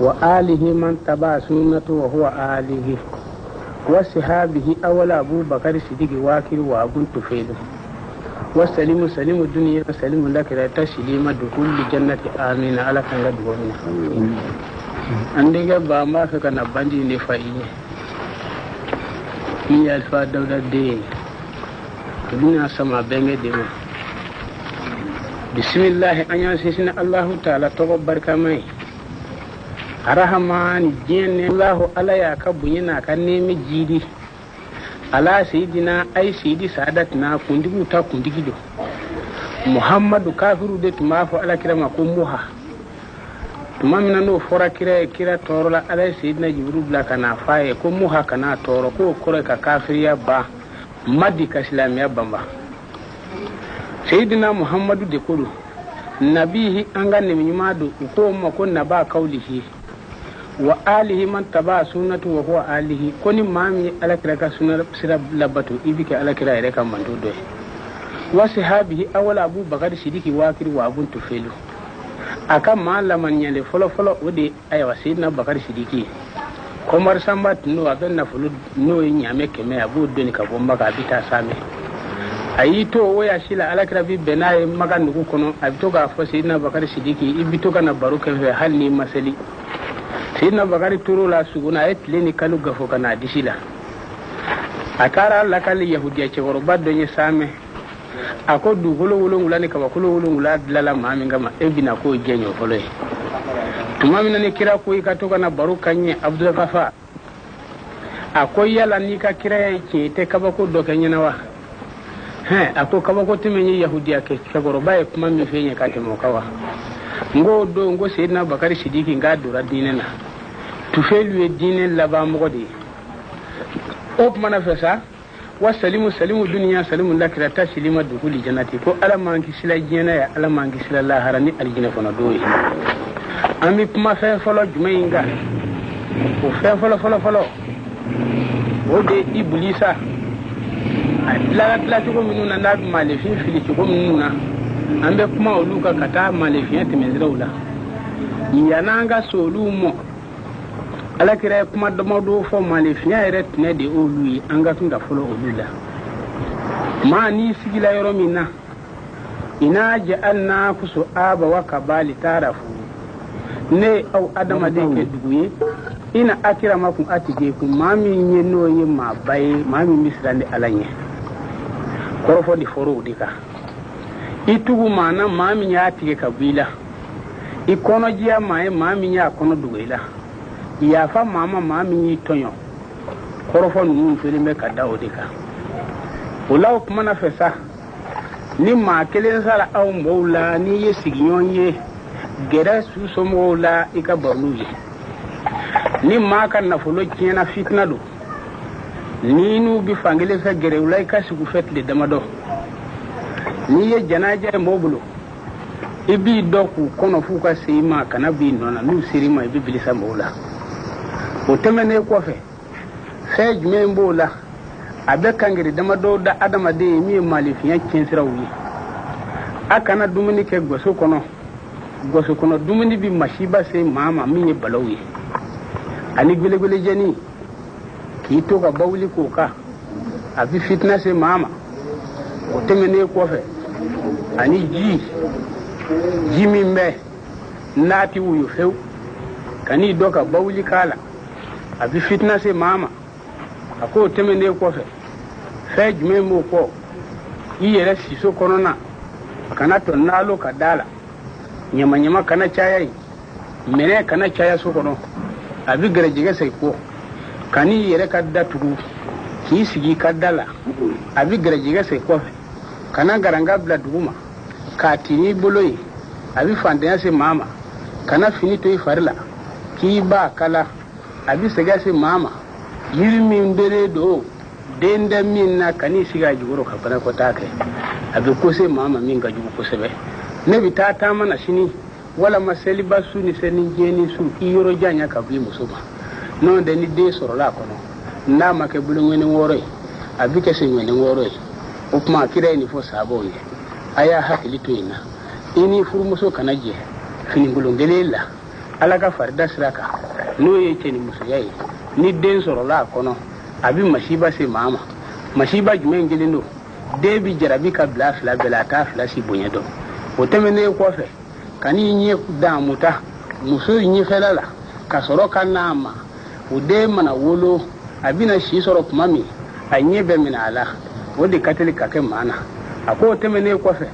وآله من تبع سنته وهو آله وصحابه أول أبو بكر الصديق واكر وأبو تفيل وسلم سلم الدنيا وسلم لك لا تسليم دخول الجنة آمين على كان غدونا عندك باما فكنا بندي نفايين هي الفا دولة الدين الدنيا سما بينه دم بسم الله أن يسسنا الله تعالى تقبل كماي Arahman jenne Allah ala ya kabunyina kan nemi jidi ala sayidina ai sayidi sadatina kundigu ta kundigido Muhammadu kafiru de tumafu ala kirama ko muha tumamina no fora kira torola ala sayidina jibril la kana faye ko muha kana toro ko kore ka kafiriya ba madi ka islamiya bamba sayidina Muhammadu de kudu nabihi anga nemi nyumadu ko mo ko naba kaulihi wa alihi man taba sunnatu wa huwa alihi koni mami alakira ka sunna sira labatu ibike alakira ire kan mando do wa sahabihi awala abu bakar sidiki wakir wa abun tufelu aka malaman nyale folo ode aywa sidna bakar sidiki komar samba tunu aben na fulu no nyame keme abu doni ka bomba ka bita same ayito waya shila alakira bi benaye magan ku kono abito ga fo sidna bakar sidiki ibito kana baruka fe halni masali sidna bakari turu la suguna etleni kalu gafo kana disila akara la kali yahudiya ce goroba donye same ako du holo ngulani kaba holo ngula lala mami ngama ebina ko genyo holo tumami nani kira ko ikatoka na barukanye abdul kafa ako yala ni ka kira yake te kaba ko dokanye nawa ako kaba ko timenye yahudiya ke goroba e kuma mi fenye kate mokawa ngo sidna bakari sidiki ngadura dinena tufelu e dinen laba mogodi op mana fesa wa salimu dunya salimu lakira taslima dukuli jannati ko ala mangi sila jena ya ala mangi sila laharani aljina kono doyi ami kuma fe folo jumainga o fe folo o de iblisa la ko minuna na male fi fili ko minuna ambe kuma oluka kata malefiya temeziraula yananga solumo alakira kuma domodo fo malefiya retne de oluyi anga tunda folo olula mani sigila yoromina ina ja'alna kusu aba wa kabali tarafu ne au adama de ke duguye ina akira makum atige kum mami nyeno yima bay mami misrande alanye korofo di foro dika itugu mana mami ya tige kabila ikono jia mai mami ya kono duwela ya fa mama mami ni tonyo korofo nu fere me kada odika ulaw kuma na fesa ni ma kelen sala aw moula ni yesigiyon ye gere su so moula ika bornuye ni ma kan na fulo kina fitna do ni nu bi fangele sa gere ulai ka su fetle damado ni ye janaja mobulo ibi doku kono fuka seima kana bi nona nu sirima ibi bilisa mola o temene ko fe sej membola abe kangiri dama do da adama de mi malifiya kinsirawi akana dumuni ke goso kono dumuni bi mashiba se mama mi balawi ani gele jeni ki to ka bawli ko ka abi fitna se mama o temene ko fe ani jimi mbe nati wuyu few kani doka bawli kala abi fitna se mama ako temene ko fe jime ko yiyere siso konona kana to nalo kadala nyama kana chayai mene kana chaya so kono abi garejige sai ko kani yere kadda tugu ki sigi kadala abi garejige sai ko kana garanga bla duguma katini boloyi abi fandenya se mama kana finito ifarla ki ba kala abi sega se mama yirmi ndere do denda minna kani siga jugoro ka bana ko take abi ko se mama min ga jugo ko sebe ne bi tata mana shini wala maseli basu ni seni jeni su iyoro janya ka bi musuma non de ni de soro la kono na make bulu ngene woroi abi ke se ngene woroi o kuma kire ni fo sabo ye aya hakili to ina ini furmuso kanaje fini ngulongelela ala ka farida siraka n'o ye cɛni musoya ye ni den sɔrɔla a kɔnɔ a bi masiba se maa ma masiba jumɛn kelen don den bi jarabi ka bila fila bɛɛ la a t'a fila si bonya dɔn o tɛmɛnen kɔfɛ ka n'i ɲɛ dan muta muso ɲɛfɛla la ka sɔrɔ ka n'a ma o den mana wolo a bɛna si sɔrɔ tuma min a ɲɛ bɛ minɛ a la o de ka teli ka kɛ maa na a ko o tɛmɛnen kɔfɛ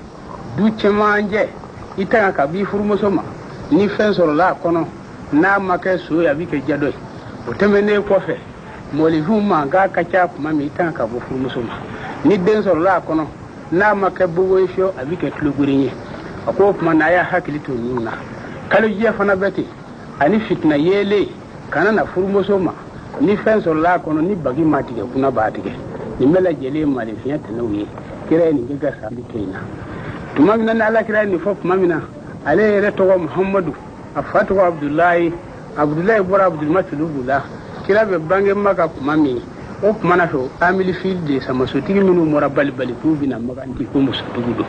du cɛmancɛ i tanga ka b'i furumuso ma ni fɛn sɔrɔla a kɔnɔ n'a ma kɛ so ye a bɛ kɛ jadɔ ye o tɛmɛnen kɔfɛ mɔlifinw mankan ka ca tuma min i tanga ka bɔ furumuso ma ni den sɔrɔla a kɔnɔ n'a ma kɛ bobo ye fiyewu a bɛ kɛ tulogeren ye a ko o tuma na a y'a hakili to ninnu na kalojɛ fana bɛ ten ani fitina yeelen kana na furumuso ma ni fɛn sɔrɔla a kɔnɔ ni bagi ma tigɛ kunna b'a tigɛ nin bɛɛ lajɛlen ye malifiɲɛ tɛnɛw ye kira ye nin kɛ ka sabali to in na tuma min na ni alakira ye nin fɔ tuma min na ale yɛrɛ tɔgɔ muhamadu a fa tɔgɔ abudulayi bɔra abudulmasulubu la kira bɛ bange maka tuma min o tuma na fɛ amilifili de samasotigi minnu mɔra balibali k'u bɛna maganti ko musotigiw don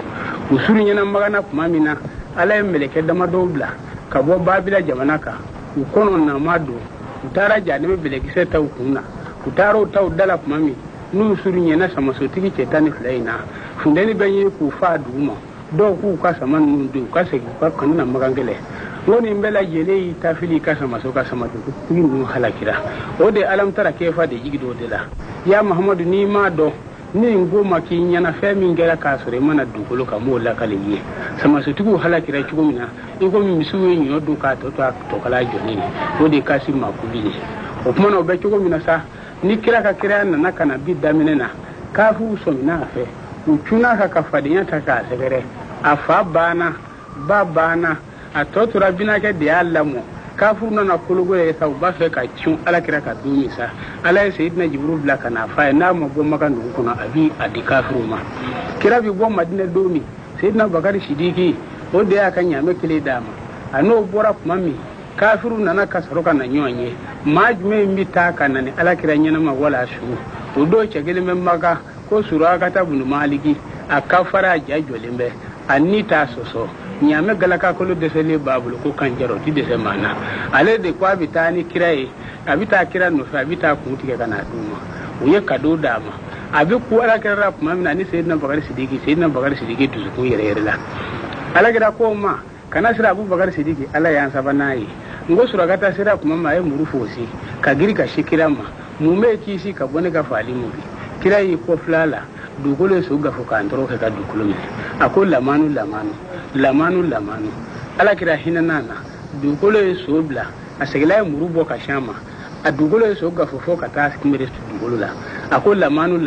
u suru ɲɛna magana tuma min na ala ye mɛlɛkɛ damadɔw bila ka bɔ babila jamana kan u kɔnɔ nama don u taara janɛmɛ bɛlɛkisɛ taw kun na u taara o taw dala tuma min n'u suru ɲɛna samasotigi cɛ 12 in na funtɛni bɛ ɲini k'u faa dugu ma dɔw k'u ka sama ninnu don u ka segin u ka kanu na magan gɛlɛ ngo nin bɛɛ lajɛlen y'i tafili ka samaso ka samatigi ninnu halakira o de alamutara kɛfa de jigi o de la ya mahamadu n'i m'a dɔn ni n ko ma k'i ɲɛna fɛn min kɛra k'a sɔrɔ i mana dugukolo kan m'o lakale ye samasotigiw halakira cogo min na i komi misiw ye ɲɔ dun k'a tɔ to a tɔkala jɔlen o de kasi makuli ye o tuma na o bɛ cogo min na sa ni kira ka kiraya nana ka na bi daminɛ na kafiw sɔminna a fɛ u cunna ka fadenya ta k'a sɛgɛrɛ a fa banna ba banna a tɔ tora binakɛ de y'a lamɔ kafiw nana kologo ye sa u b'a fɛ ka cun alakira ka don min sa ala ye seyidina jibiru bila ka n'a f'a ye n'a ma bɔ maka nugu kɔnɔ a bi a di kafiw ma kira bi bɔ madinɛ don min seyidina bakari sidiki o de y'a ka ɲaamɛ kelen d'a ma a n'o bɔra tuma min kafiru nana ka sɔrɔ ka na ɲɔgɔn ye maa jumɛn bɛ taa ka na ni alakira ɲɛnama wala su o don cɛ kelen bɛ maka ko surakata bunu maliki a kafara a ja jɔlen bɛ a ni t'a sɔsɔ ɲaamɛ galakakolo dɛsɛlen b'a bolo ko kanjaro ti dɛsɛ maa na ale de ko a bɛ taa ni kira ye a bɛ taa kira nɔfɛ a bɛ taa kun tigɛ ka n'a d'u ma u ye kado d'a ma a bɛ ko alakira la tuma min na ni seyidina bakari sidiki dusukun yɛrɛ la alakira ko ma kana sira abubakar sidiki ala y'an sabanan ye n ko surakata sira tuma ma a ye muru fosi ka giri ka si kira ma mun bɛ kisi ka bɔ ne ka faali mu bi kira y'i kɔfila la dugukolo ye so gafo k'an tɔɔrɔ kɛ ka dugukolo minɛ a ko lamanu ala kira hinɛna na dugukolo ye so bila a segila ye muru bɔ ka siyan ma a dugukolo ye so gafo fɔ ka taa kunbere dugukolo la a ko lamanu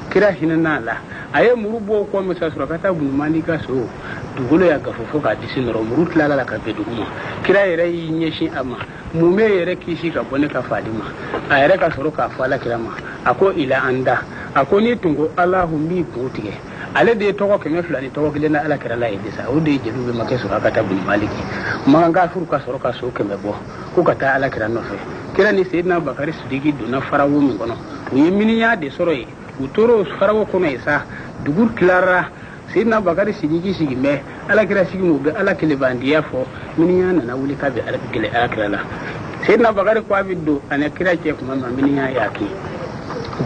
kira hinɛna la a ye muru bɔ kɔ min sa surakata bunumani ka so dugukolo y'a gafo fɔ k'a disi nɔrɔ muru tilala la ka bɛn dugu ma kira yɛrɛ y'i ɲɛsin a ma mun bɛ yɛrɛ kisi ka bɔ ne ka faali ma a yɛrɛ ka sɔrɔ k'a fɔ alakira ma a ko ila an da a ko n'i tun ko alahu n b'i kun tigɛ ale de ye tɔgɔ 200 ni tɔgɔ 1 na alakira la ye disa o de ye jeliw bɛ ma kɛ surakata bunmaliki makan kafuru ka sɔrɔ ka so 100 bɔ ko ka taa alakira nɔfɛ kira ni seyidina bakari sidiki donna farawo min kɔnɔ u ye miniya de sɔrɔ yen u tora o farawo kɔnɔ yen sa dugu tilara seyidina bakari sidiki sigilen bɛ alakira sigi m'o bɛ ala kelebandiya fɔ miniya nana wuli k'a bɛ gɛlɛ alakira la seyidina bakari ko a bɛ don a ni kira cɛ tuma ma miniya y'a kɛ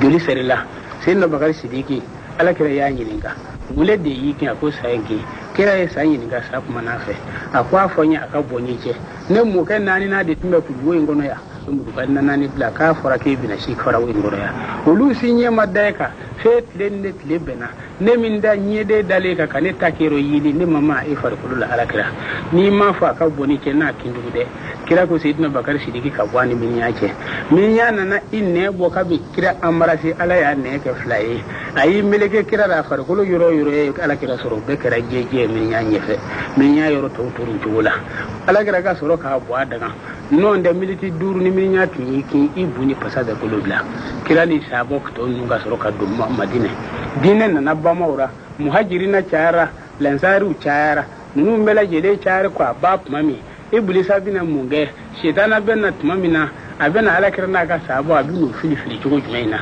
joli sɛrila seyidina bakari sidiki alakira y'a ɲininka wule de y'i kɛ a ko sa ye kɛ kira ye sa ɲininka sa kuma n'a fɛ a ko a fɔ n ye a ka bɔ ɲɛ cɛ ne mɔkɛ 4 de tun bɛ kuduwo in kɔnɔ yan muruka 4 bila k'a fɔra k'e bɛna si farawo in kɔrɔ yan olu si ɲɛ ma da e kan f'e tile ni ne tile bɛnna ne min da ɲɛden dalen kan ka ne ta kɛrɛ yili ne ma ma e farikolo la alakira n'i m'a fɔ a ka bɔ ni cɛ n'a kin dugu dɛ kira ko seyidina bakari sidiki ka bɔ a ni miniya cɛ miniya nana i nɛ bɔ ka bɛ kira embarrassé ala y'a nɛ kɛ 2 ye a y'i meleke kira la farikolo yɔrɔ yɔrɔ ye alakira sɔrɔ o bɛɛ kɛra jɛjɛ miniya ɲɛfɛ miniya yɔrɔ tɔw tora cogo la alakira ka sɔrɔ k'a bɔ a daga non de militi 5 ni miniya tun y'i kin i bu ni pasa bɛ kolo bila kira ni sahabɔ tɔw ninnu ka sɔrɔ ka don madinɛ diinɛ nana bamaw ra muhajirina cayara lansariw cayara ninnu bɛɛ lajɛlen cayara ko a ba tuma min iblisa bɛna mun kɛ sitana bɛna tuma min na a bɛna alakira n'a ka sahabɔ a bɛn'u fili cogo jumɛn na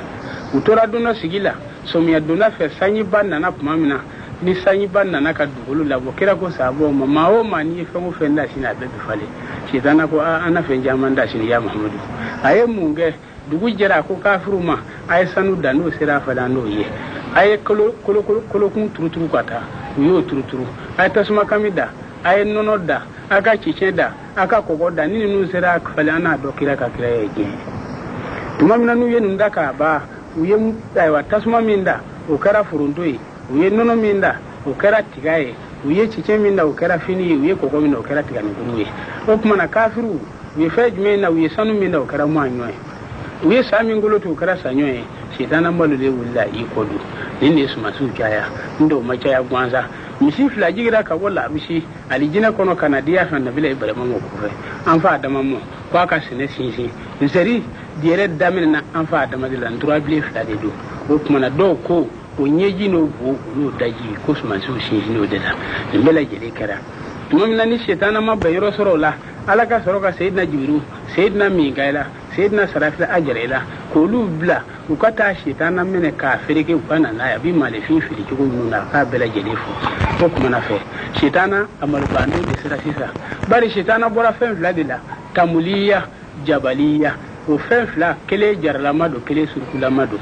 u tora don dɔ sigi la sɔmiya donda fɛ sanjiba nana tuma min na ni sanyi banna na ka dugulu la bo kira ko sabo ma o ma ni fe mo fe nda sina be fale shitana ko ana fe jaman da shin ya muhammadu aye munge dugu jera ko kafiru ma ay sanu da no sira fala no ye ay kolo kun turuturu kata uyo turuturu ay tasuma kamida ay nono da aka chicheda aka kogoda nini nu sira fala ana do kira ka kira ye tuma mina nu ye nunda ka ba uye aywa tasuma minda o kara furundoi uye nono minda o kara tigaye uye chiche minda o kara fini uye kogo minda o kara tigani guruye o kuma na kafiru uye fej minda uye sanu minda o kara mwanyoe uye sami ngolo to kara sanyoe shitana malule wulla ikodu ninde su masu kaya ndo machaya gwanza misi fla jigira ka wala bishi alijina kono kanadiya fa nabila ibrahima mo kufe anfa adama mo kwa ka sine sinsi nseri diere damina na anfa adama de lan droit bile fla de do o kuma na do ko o nyeji no bo no daji ko su masu sinsi no de la mbela jere kara tumamina ni shaytana ma bayro sorola alaka soroka sayyidina jibril sayyidina mikaela sayyidina sarafil ajrela ko lubla ukata shaytana mene ka fereke bana na ya bi malefin fili ko nuna ka bela jelefu ko kuma na fe shaytana amal banu de sirasisa bari shaytana bora fen vladila tamuliya jabaliya o fen fla kele jarlama do kele surkulama do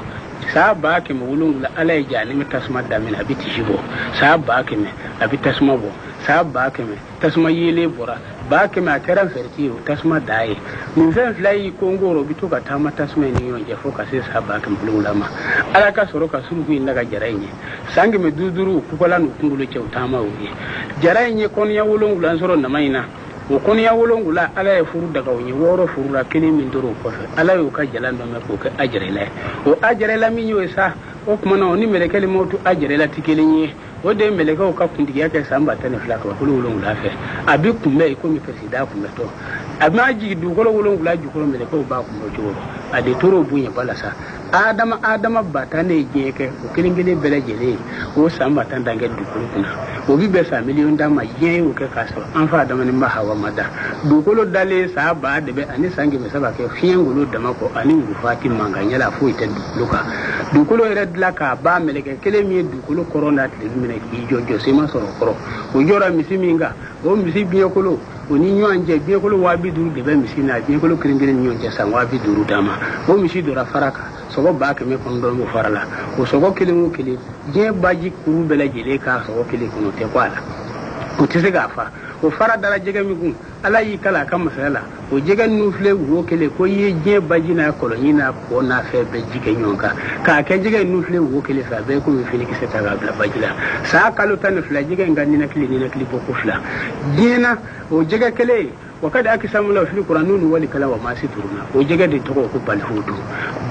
sahaba ke wulungula alay jani mi tasma damin abiti jibo sahaba ke me abiti tasma bo sahaba ke me tasma yele bora ba ke ma taran ferti tasma dai min fen flai kongoro bitu ka tama tasma ni yonje foka sai sahaba ke wulungula ma ala ka soro ka suru inda ga jaraynye sangi me duduru kukola no kungulo chewtama uye jaraynye kon ya wulungula soro na maina o kon ya wolongula ala ya furu daga woni woro furu la kini min doro ko ala yo ka jalando me ko ka ajrela o ajrela min yo sa o kuma no ni mele kele motu ajrela tikelenye o de mele ko ka kundi ya ka samba tane flaka ko wolongula fe abi kumme ko mi presida kumme to amaji du ko wolongula ju ko mele ko ba kumme to ade toro bunya balasa adama batane jeke o kilingile bele jele o samba tan dange du ko kuna o bi be sa million dama yen o ke kaso anfa adama ni mahawa mada du ko dale sa ba de be ani sangi me saba ke fiengolo dama ko ani ngu fati manga nyala fo ite du luka du ko red la ka ba meleke kele mi du ko corona de mine ki jojo se ma soro koro o jora misiminga o misi biye ko lo oni nyanje biye ko lo wabi duru de be misina biye ko lo kilingile nyonje sa wabi duru dama o misi dora faraka sogo ba ke me kon do mo farala o sogo kilingu kili je baji kuru bele jele ka sogo kili kuno te kwala o tise gafa o fara dara jega mi gun ala yi kala kam masala o jega nufle wo kele ko ye je baji na koloni na ko na fe be jige nyonka ka ke jega nufle wo kele fa be ko mi fili ki seta ga bla bajila sa kalu tan fla jega ngani na kili ni na kili boko fla jena o jega kele wakada akisamu la fili Qur'anun wali kala wa masituruna o jega de to ko bal hudu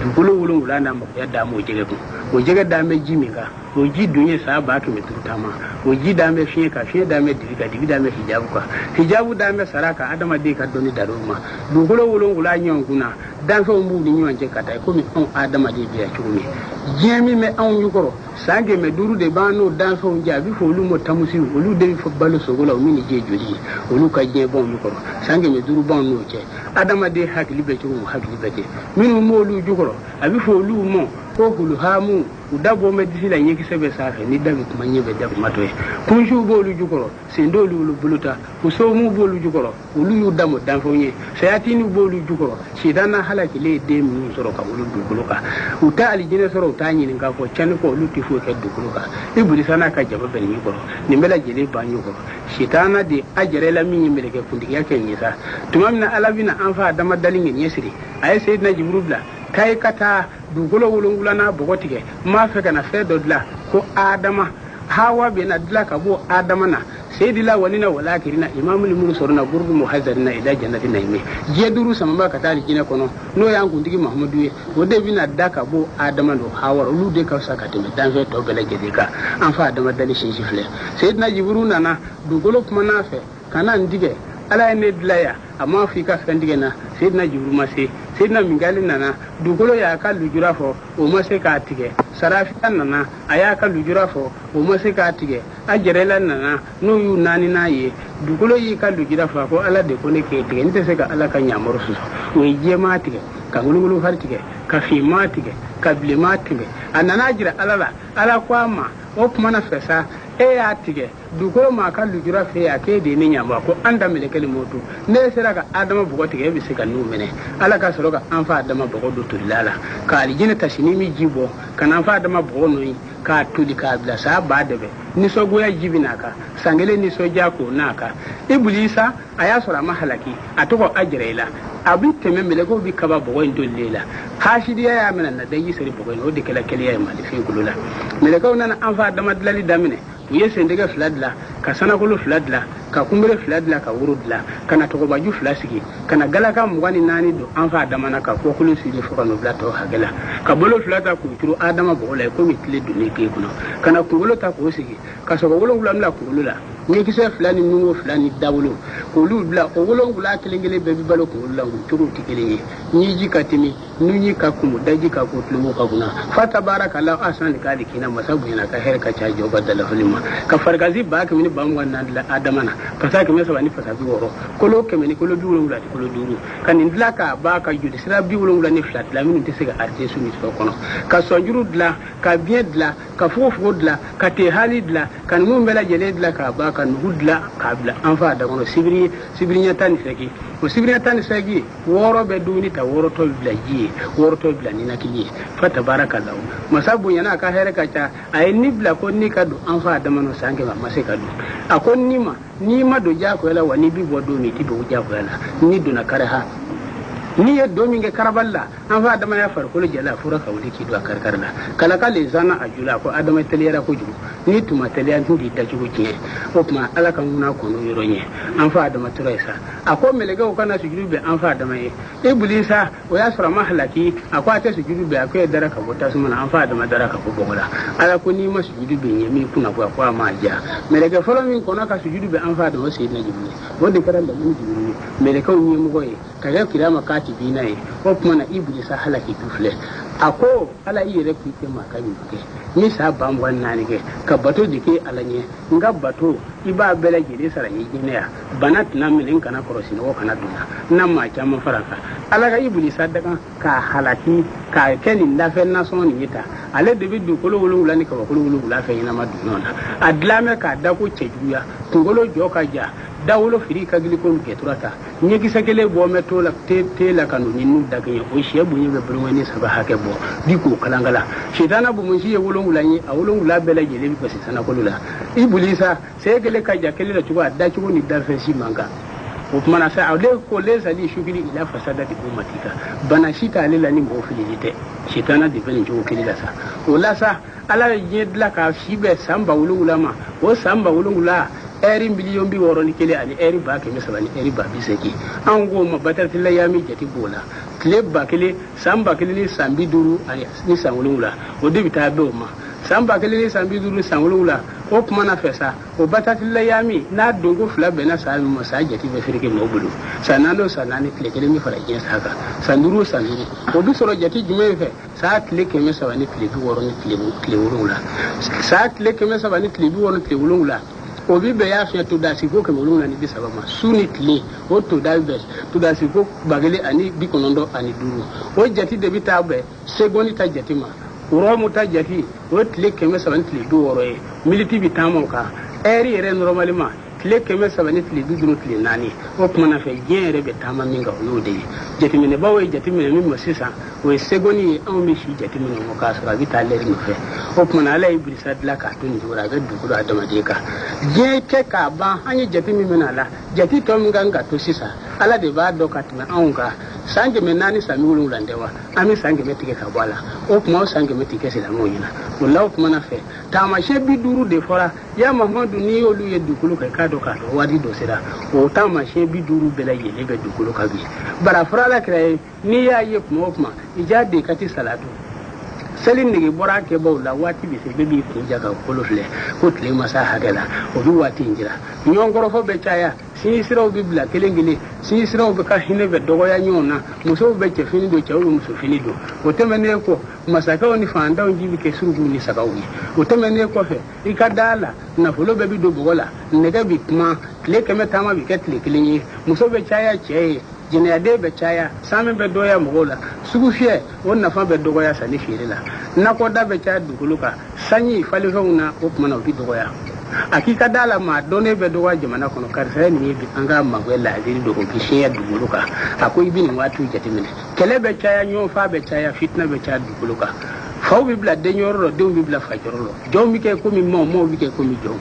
dukulo wulun wulana mo ya da mo jega ko o jega da me jiminga o ji dunye sa ba ke metutama o ji da me fiye ka fiye da me diga da me hijabu ka hijabu da me saraka adama de ka doni daruma dukulo wulun wula nyonguna dan so mu ni nyonje kata ko mi on adama de biya chumi jemi me an yukoro sange me duru de bano dan so njabi fo lu mo tamusi olu de fo balo so gola o mini je joli olu ka je bon yukoro sange me duru bon no che adama de hakli be chumu hakli be te minu mo lu jukoro abi fo lu mo ko gulu hamu udabo medisi la nyeki sebe safe ni dabi kuma nyebe dabi matoe kunju bolu jukoro sendo lu buluta usomu bolu jukoro ulu yu damo danfonye sayatini bolu jukoro shidana halaki le de mi soro ka ulu dukuluka uta alijine soro utanyi ninga ko chan ko ulu tifu ke dukuluka ibuli sana ka jaba ben yukoro nimbela jele ban yukoro shitana de ajere la min yimbe ke kundi yake nyisa tumamna alabina anfa dama dalingin yesiri ay sayyidina jibril kai kata dugulo wulungula na bogotige ma fe kana fe dodla ko adama hawa be na dla ka bo adama na sayyidila walina wala kirina imamul mursaluna gurbu muhazzarina ila jannati naimi je duru sama ba ka tali kina kono no ya ngundigi muhammadu ye wode bina daka bo adama no hawa lu de ka saka te dan fe to bele gede ka an fa adama dali shi fle sayyidina jibril na dugulo kuma na fe kana ndige ala ne dlaya amma fi ka fendige na sayyidina jibril ma se sayyidina mingali nana dugulo ya ka lujura fo o ma se ka tige sarafi nana aya ka lujura fo o ma se ka tige ajerela nana no yu nani na ye dugulo yi ka lujura fo ko ala de ko ne ke tige nte se ka ala ka nyamoro su o je ma tige ka ngulungulu har tige ka fi ma tige ka ble ma tige anana jira ala kwa ma o kuma na fesa e ya tige dukoro ma kan lujura fe ya ke de ni nyamba ko anda melekeli moto ne sera ka adama bugo tige bi se ka nu mene ala ka soro ka anfa adama bugo do tulala ka alijina tashini mi jibo kana anfa adama bugo no ka tuli ka bla sa ba debe ni so goya jibina ka sangele ni so jako naka iblisa aya sora mahalaki atoko ajrela abi teme meleko bi kaba bugo ndolela hashidiya ya mena na dayi sari bugo no de kala kaliya ya mali fi kulula meleko nana anfa adama dalali damine uye sendega fladla ka sanakulu fladla ka kumbere fladla ka wurudla kana to baju flasigi kana galaka mugani nani do anfa adama na ka ko kulu sidi fo kanu blato hagela ka bolo flata ku turu adama bo la ko mitile duni ke kuno kana kungolo ta ko sigi ka so golo ngulamla kungolo ni kise flani nungo flani dawlo ko lu bla ko golo ngula kelengele be balo ko la turu tikelenge ni jikatimi nunyi ka kumu daji ka ko tulu ka kuna fata barakallahu asan ka dikina masabu yana ka her ka chajo badala hulima ka fargazi ba ka mini bam wannan la adamana fasa ka mesa bani fasa bi woro kolo ke mini kolo bi wolo ngula kolo duru kan indla ka ba ka judi sira bi wolo ngula ni flat la mini tese ga arte su ni so kono ka sonjuru dla ka bien dla ka fofo dla ka te hali dla kan mum bela jele dla ka ba kan hudla ka bla anfa da kono sibri nya tan feki o sibri nya tan feki woro be duni ta woro to bla ji woro to bla ni nakili fa tabarakallahu masabu yana ka here ka ta ay ni bla ko ni ka do anfa da mano sange ma mase ka do akon ni ma do ja ko la wani bi bodo mi ti do ja ko la ni do na kare ha ni ya domin ga karaballa an fa adama ya farko le jala fura ka wuli ki do karkarla kala kale zana ajula ko adama taliyara ko ju ni tuma taliyan ndi da ju ki o kuma ala kan na ko no yoro nye an fa adama turaisa ako melega ko kana su jurube an fa adama e iblisa o ya sura mahalaki akwa ta su jurube akwai daraka bota su mana an fa adama daraka ko bogola ala ko ni ma su jurube nye mi kuna ko akwa ma ja melega folo min ko na ka su jurube an fa adama sai na jibule wanda karan da mun jibule melega ni mu goye kaga kirama ka binaye ko kuma na iblisa halaki dufle ako ala yire ku ke makami ke ni sa bam wannan ne ka bato dike alanye nga bato iba bela gire sara yi ya banat na milin kana korosi no kana duna nan ma kama faranka ala ga iblisa daga ka halaki ka kenin da fe na son ni ta ale de bi du kolo wulu wula ni ka kolo wulu wula fe ina ma dunona adlame ka da ko cejuya tungolo joka ja dawlo firi kagili ko ke turata nyegi sakele bo meto la te la kanu ni nu daga o shebu ni be buru ni saba hake bo diko kalangala shedana bu mun shiye wulon wulanyi a wulon wula bela jele bi basi sana kolula iblisa sai gele ka jakele la tuwa da ci woni dar fe shi manga o kuma na sa ale ko le sali shugili ila fasadati ummatika bana shi ta lela ni mo filite shedana de beni jo kili la sa o la sa ala yedla ka shi be samba wulon wulama o samba wulon wula eri miliyon bi woro ni kele ani eri ba ke mesaba ni eri ba bi seki an go ma batati la yami jati bola kle ba kele samba kele ni sambi duru ani ni sangulula o de bita be o ma samba kele ni sambi duru sangulula o kuma na fesa o batati la yami na dongo fla be na sa mo sa jati be firike mo bulu sanalo sanani kle kele mi fara jen saka sanduru sanini o du soro jati jume fe sa kle ke mesaba ni kle bi woro ni kle wurula sa kle ke mesaba ni kle bi woro ni kle wurula o bi be ya fe to da siko ke mulunga ni bi sabama sunitli o to da be to da siko bagele ani bi konondo ani duru o jati de bi tabe segoni ta jati ma uro mu ta jati o tle ke me saban tle do woro e militi bi tamon ka eri ere normalement tle ke me saban tle bi duru tle nani o kuma na fe gere be tama minga o de jati mene bawo jati mene mi masisa o segoni an mi shi jati mene mo ka sura bi ta le ni fe o kuma na la iblisa dla ka to ni jura ga dukuru adama de ka je ke ka ba anyi jati mi mena la jati to mganga to sisa ala de ba do ka tme anka sange menani sami wulu landewa ami sange metike ka bwala o kuma sange metike sila mo yina wala kuma na fe ta ma she bi duru de fora ya mamadu ni olu ye dukulu ka do ka do wadi do sira o ta ma she bi duru bela ye le be dukulu ka bi bara fora la kre ni ya ye kuma ijade kati salatu selin ne bora ke bawla wati bi se bebi ko jaga kolofle ko tle masa hagala o bi wati njira nyongoro fo be chaya si siraw bi bla kelengele si siraw be ka hine be dogo ya nyona muso be che fini do chawu muso fini do o temene ko masaka oni fanda on jibi ke surugu ni sakawi o temene ko fe ikadala na folo be bi do bogola nega bi kuma tle keme tama bi ke tle kelenye muso be chaya che jine ade be chaya sami be doya mogola sugu fie wonna fa be dogoya sani firila na ko da be cha dukuluka sanyi falifuna o kuma na bi dogoya akika dala ma done be do waje mana kono karsa ni bi anga magwela aziri do ko kishe duguluka akoy bin watu jatimine kelebe chaya nyo fa be chaya fitna be chaya duguluka faw bi bla de nyoro do bi bla fajoro jawmi ke ko mi mo bi ke ko mi jaw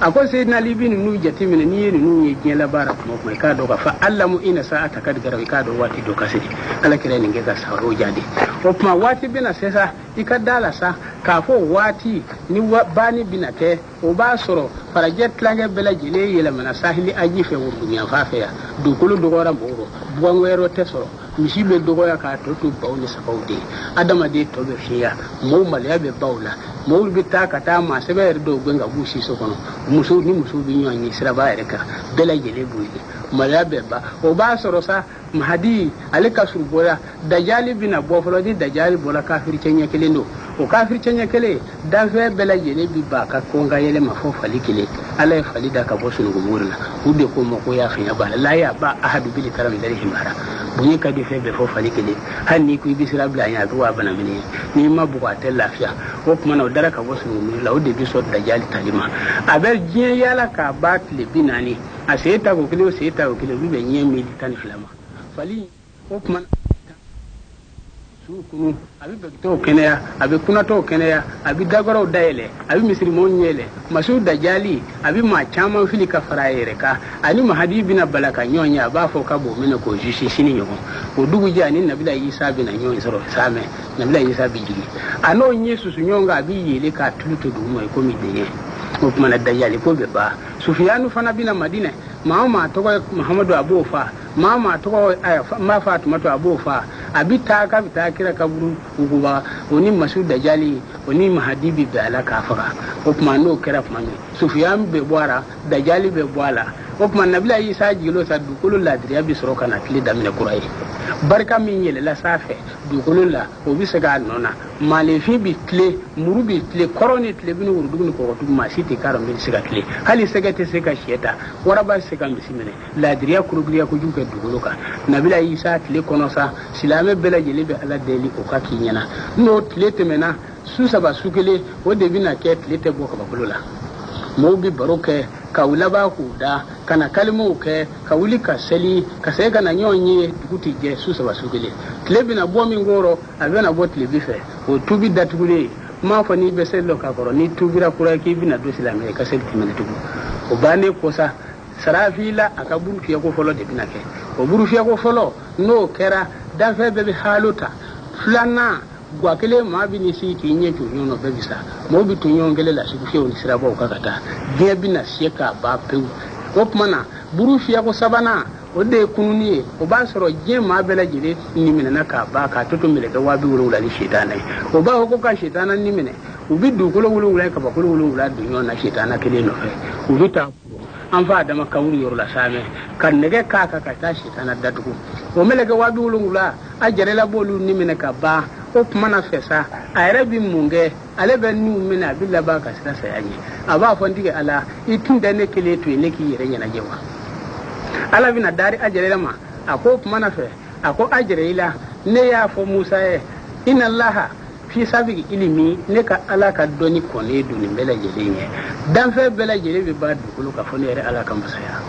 ako sayyidina ali bin nu jatimine ni yeni nu ye jela bara mo ko ka do ka fa allamu ina sa'ata kad gara ka do wati do kasidi ala kire ni ngeza sawro jadi o kuma wati bina sesa ikadala sa ka fo wati ni bani binate o ba soro para jet lange bela jile yele mana sahili aji fe wurdu nya fa fe ya do kulu do gora mboro buangwero tesoro misibe do goya ka to bawni sabawde adama de to be fiya mo male be bawla mo bi ta ka ta ma sebe do gwenga bushi so kono muso bi nyani sira ba ereka bela jile buyi male be ba o ba soro sa mahadi alika surboya dajali bina bofolo di dajali bola kafir cenya kelendo o kafir cenya kele da fe bela jele bi ba ka konga yele ma fo fali kele ala fali da ka bosu ngumurna ude ko mo ko ya fe ya ba la ya ba ahadu bil karam dari himara bunyi ka di fe be fo fali kele hanni ku bi sira bla ya ruwa bana mini ni ma bu ka tel lafiya o kuma na dara ka bosu ngumurna ude bi so dajali talima aber jien yala ka ba tle binani a seta ko kele bi be nyen mi tan flama fali o kuma sukunu abi begto kenea abi kunato kenea abi dagoro daele abi misri monyele masu dajali abi ma chama fili ka farayere ka ani mahadi bina balaka nyonya ba fo ka bo mena ko jishi shini nyogo o dugu jani nabila isa bina nyonya soro same nabila isa bi jigi ano nyesu su nyonga abi yele ka tuluto du mo ko mi denye o kuma na dajali ko be ba sufyanu fana bina madina mama to muhammadu abofa mama to ma fatima to abofa abita ka bita kira kaburu uguba oni masud dajali oni mahadibi be ala kafara o kuma no kira fami sufyan be boara dajali be boala o kuma nabila isa jilo sa dukulu ladriya bi soroka na kili damine kurai barka min yele la safe dukulu la o bi sega nona malefi bi kle muru bi kle koroni kle binu urdugun ko to ma siti karam bi sega kle hali sega te sega sheta waraba sega misimene ladriya kurugliya ko juke dukulu ka nabila isa kle konosa silame bela jele be ala deli o ka kinyana no kle temena su saba sukele o de bina ke kle te boka bakolola mo bi baroke ka wula ba ku da kana kalmu ke ka wuli ka sali ka sai kana nyonye dukuti je su saba sukele klebi na bo mi ngoro abena bo klebi fe o tubi datugule ma fa ni be sello ka koro ni tubira kura ki bina do silame ka sel timene tubu o bane ko sa sarafila aka buru fiya ko folo de bina ke o buru fiya ko folo no kera da fe be haluta flana gwa kele ma bi ni si ki nye to nyono be bisa mo bi to nyongele la shi fiyo ni sira ba ka kata dia bi na sheka ba pe o mana buru fiya ko sabana o de kununi o ba soro je ma bela jide ni mena na ka ba ka to mele ga wabi wuro la ni shaytanai o ba ko ka shaytanan ni mene u bi du ko wuro wuro ka ba ko wuro wuro du nyona shaytana kele no fe u bi ta an fa da maka wuri yor la same kan nege ka ta shaytana da dugu o mele ga wabi wuro wuro a jare la bolu ni mene ka ba o mana fesa ayrabi munge alebe nu mena billa ba ka sira sayani aba fondige ala itun da ne kele to ne ki yere nyana jewa ala bina dari ajere ma ako mana fe ako ajere ila ne ya fo musa e inna allaha fi sabi ilimi ne ka ala ka doni ko ne duni bela jele nye dan fe bela jele be ba du ko ka fo ne ala kan basaya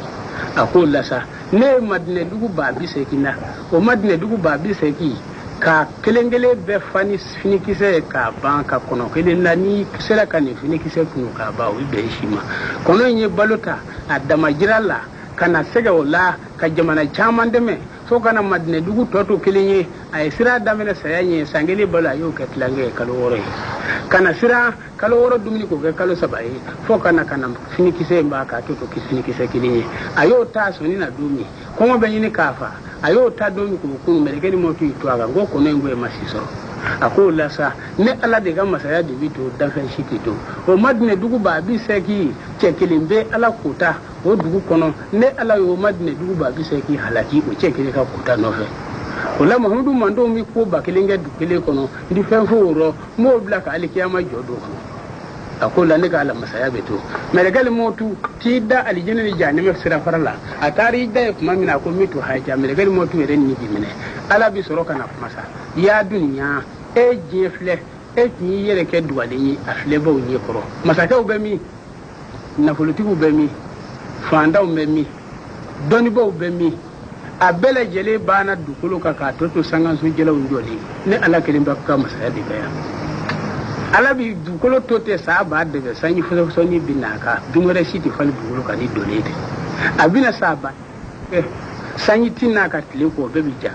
ako lasa ne madne dugu ba bi sekina o madne dugu ba bi seki ka kelengele be fani finikise ka banka kono kelena ni sera ka ni finikise kunu ka ba wi be shima kono nye balota adama jiralla kana sega wala ka jamana chaman deme so kana madne dugu toto kelenye ay sira damene sayanye sangeli bala yo ka tlange kalore kana sira kaloro dumni ko ke kalo sabai fo kana finikise mba ka toto finikise kelenye ayo ta soni na dumi ko be ni kafa ayo ta domi ko kunu meleke ni motu itwaga ngo ko ngwe masiso ako lasa ne ala de gama saya de bito da fa shikito o madne dugu ba bi seki chekelimbe ala kota o dugu kono ne ala yo madne dugu ba bi seki halaki o chekele ka kota no fe o la muhammadu mando mi ko ba kelenge du kele kono ndi fen foro mo blaka alikiyama jodo ako la ne ga ala masaya beto melegal motu ti da alijina ni jani me sira farala atari da kuma mina ko mitu haja melegal motu ren ni bimene ala bi soro kana masa ya dunya e jefle e ni yere ke duwale ni afle bo ni koro masa ka obemi nafolitigiw bɛ min fandaw bɛ min dɔnnibaw bɛ min a bɛɛ lajɛlen banna dugukolo kan k'a tɔ to sangaso jɛlaw jɔlen ne ala kelen bɛ ka masaya de bɛ yan ala bi dugukolo to ten saa b'a dɛmɛ sanji fɔsɔfɔsɔni bɛ n'a kan bin wɛrɛ si tɛ fali dugukolo kan ni donnen tɛ a bɛna saa ba sanji ti n'a ka tile kɔ bɛɛ bi ja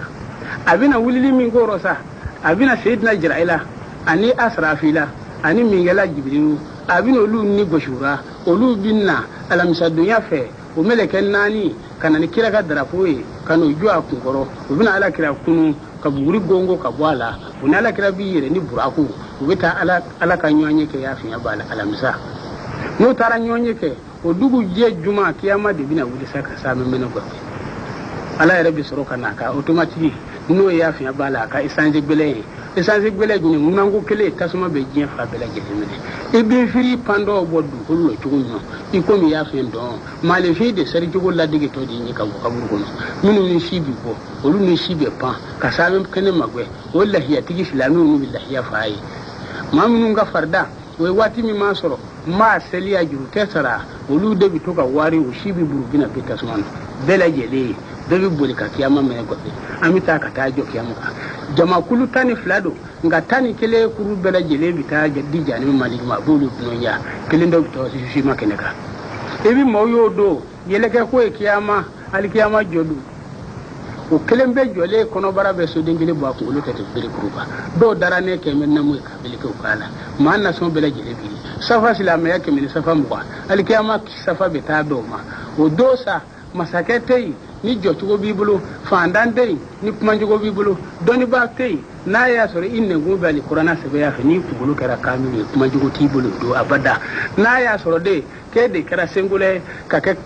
a bɛna wulili min k'o sa a bɛna seyidina jirayila ani asrafila ani mingɛla jibirilu a bɛna olu ni gosura olu bɛna alamisadonya fɛ o mɛlɛkɛ naani ka na ni kira ka darapo ye ka n'o jɔ a kunkɔrɔ u bɛna ala kira kunu ka buguri gongo ka bɔ a la u ni ala kira b'i yɛrɛ ni buraku u bɛ taa ala ka ɲɔgɔnye kɛ y'a fiɲɛ b'a la alamisa n'u taara ɲɔgɔnye kɛ o dugu jɛ juma kiyama de bɛna wuli sa ka sa mɛ mɛnɛ gɔfɛ ala yɛrɛ bɛ sɔrɔ ka n'a ka otomatiki n'o ye y'a fiɲɛ b'a la a ka esanse gbɛlɛ ye esanse gbɛlɛ jumɛn munanko kelen tasuma bɛ diɲɛ fa bɛɛ lajɛlen minɛ i bɛ firi pandɔw bɔ dugukolo la cogo min na i komi y'a fiɲɛ dɔn maalefin de sari cogo ladegetɔ de ye ka bɔ kaburu kɔnɔ minnu ni si bi bɔ olu ni si bɛ pan ka saabe kɛnɛ magwɛ o lahiyatigi silamɛw n'u bɛ lahiya fa ye maa minnu ka farida o ye waati min m'a sɔrɔ maa seliya juru tɛ sara olu de bɛ to ka wari o si bɛ buru bɛna bi tasuma na bɛɛ lajɛlen bɛɛ bɛ boli ka kiyama minɛ gɔfɛ an bɛ taa ka taa jɔ kiyama kan jamakulu 12 don nka 11 kuru bɛɛ lajɛlen bɛ taa di janib maliki ma a b'olu dunanya kelen dɔ bɛ taa sima kɛnɛ kan i bɛ maaw y'o don yɛlɛkɛ ko ye kiyama hali kiyama jɔ don o kelen bɛɛ jɔlen kɔnɔbara bɛ soden kelen bɔ a kunkolo tɛ bere kuru kan dɔw dara ne kɛmɛ namu ye ka beleke u k'a la maa nasɔn bɛɛ lajɛlen bi safa silamɛya kɛmɛ ni safa 20 hali kiyama safa bɛ taa dɔw ma o don sa masakɛ tɛ yen ni jɔcogo b'i bolo fandan tɛ yen ni kumacogo b'i bolo dɔnnibaa tɛ yen n'a y'a sɔrɔ i nɛnkun bɛ alikuranɛ sɛbɛya fɛ n'i kunkolo kɛra kaamil ye kumacogo t'i bolo don abada n'a y'a sɔrɔ de k'e de kɛra senkolɛ ka kɛ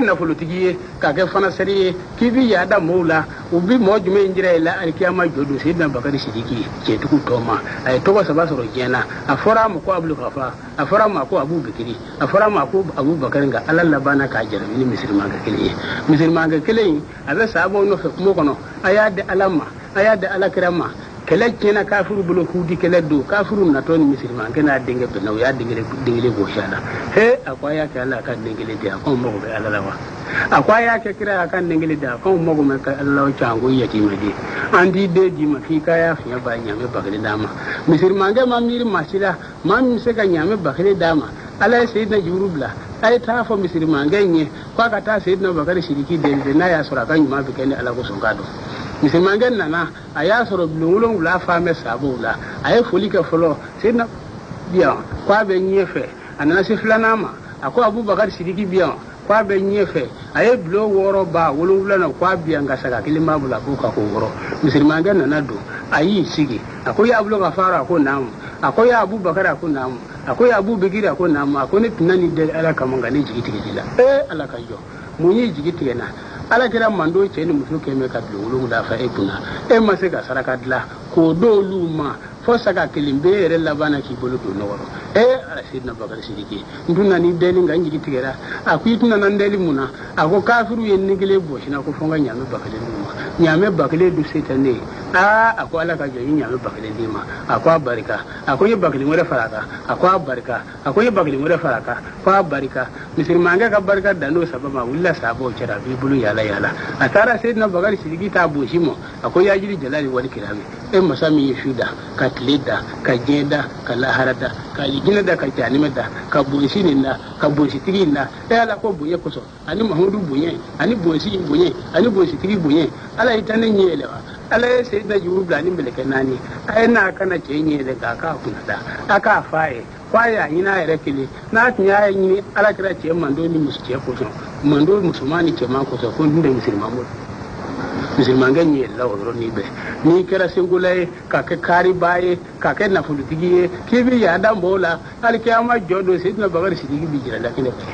nafolotigi ye ka kɛ fanasɛri ye k'i bi yaada mɔɔw la u bi mɔɔ jumɛn in jira i la alikiyama jɔ don seyidina bakari sidiki cɛtigiw tɔ ma a ye tɔgɔ 3 sɔrɔ diɲɛ na a fɔra a ma ko abulukafa a fɔra a ma ko abubakiri a fɔra a ma ko abubakari nka ala labanna k'a jarabi ni misirimankɛ kelen ye misirimankɛ kelen in a bɛ sahabaw nɔfɛ kungo kɔnɔ a y'a di ala ma a y'a di alakira ma kɛlɛ tiɲɛna kafiru bolo hudi kɛlɛ don kafiru natɔ ni misirimankɛ n'a denkɛ bɛnna o y'a denkele gosi a la a ko a y'a kɛ ala ka denkele di a ko mago bɛ ala la wa a ko a y'a kɛ kira a ka denkele di a ko mago bɛ ala la can ko yatima di an t'i den di ma f'i ka y'a fiɲɛ ba ɲaamɛ ba kelen d'a ma misirimankɛ ma miiri maa si la maa min bɛ se ka ɲaamɛ ba kelen d'a ma ala ye seyidina jiburu bila a ye taa fɔ misirimankɛ in ye k'a ka taa seyidina bakari sidiki deli n'a y'a sɔrɔ a ka ɲuman bɛ kɛ ni ala kosɔn k'a dɔn misirimankɛ nana a y'a sɔrɔ bulon 7 faamɛ sabaw la a ye foli kɛ fɔlɔ seyidina biyan k'a bɛ ɲɛ fɛ a nana se 2nan ma a ko abubakari sidiki biyan k'a bɛ ɲɛ fɛ a ye bulon 6 ba 7 na k'a biyan ka saga kelen b'a bolo a k'o ka ko wɔrɔ misirimankɛ nana don a y'i sigi a ko ya bulo ka fara a ko naamu a ko ya abubakari a ko naamu a ko ya abubakiri a ko naamu a ko ne tɛna nin deli ala kama nka ne jigi tigɛ la ala ka jɔ mun ye jigi tigɛ na ala kɛra mando cɛ ni muso kɛmɛ ka bulon 7 fa e kunna e ma se ka saraka dilan k'o d'olu ma fo saga kelen bɛ yɛrɛ labanna k'i bolo don nɔgɔrɔ ala seyidina bakari sidiki n tun nana i deli nka n jigi tigɛra a ko i tun nana n deli mun na a ko kafiru ye ne kelen bɔsina ko fo n ka ɲaamɛ ba kelen d'u ma ɲaamɛ ba kelen du se tɛ ne ye a ko ala ka jɔ i ɲaamɛ ba kelen d'i ma a ko a barika a ko n ye ba kelen wɛrɛ fara a kan a ko a barika a ko n ye ba kelen wɛrɛ fara a kan ko a barika misirimankɛ ka barika dan n'o saba ma a wulila sabaw cɛra a b'i bolo yaala yaala a taara seyidina bakari sidiki t'a bosi ma a ko yajiri jalali wali kirami e masa min ye su da ka tile da ka diɲɛ da ka lahara da ka jinɛ da ka janimɛ da ka bonsi nin da ka bonsitigi in da ala ko bonya kosɔn ani mahamudu bonya ani bonsi bonya ani bonsitigi bonya ala y'i ta ne ɲɛ yɛlɛ wa ala ye seyidina jiburu bila ni mɛlɛkɛ 4 a ye n'a kana cɛ ɲɛ yɛlɛ k'a k'a kunna da a k'a fɔ a ye k'a y'a ɲini a yɛrɛ kelen n'a tun y'a ɲini ala kɛra cɛ mando ni muso cɛ kosɔn mando musoman ni cɛman kosɔn ko n tɛ misiriman bolo misirimankɛ ɲɛ yɛlɛla o yɔrɔnin bɛɛ n'i kɛra senkola ye ka kɛ kaaribaa ye ka kɛ nafolotigi ye k'i bɛ yaada mɔgɔw la hali kiyama jɔ don seyidina bakari sidiki bi jira lakɛnɛ fɛ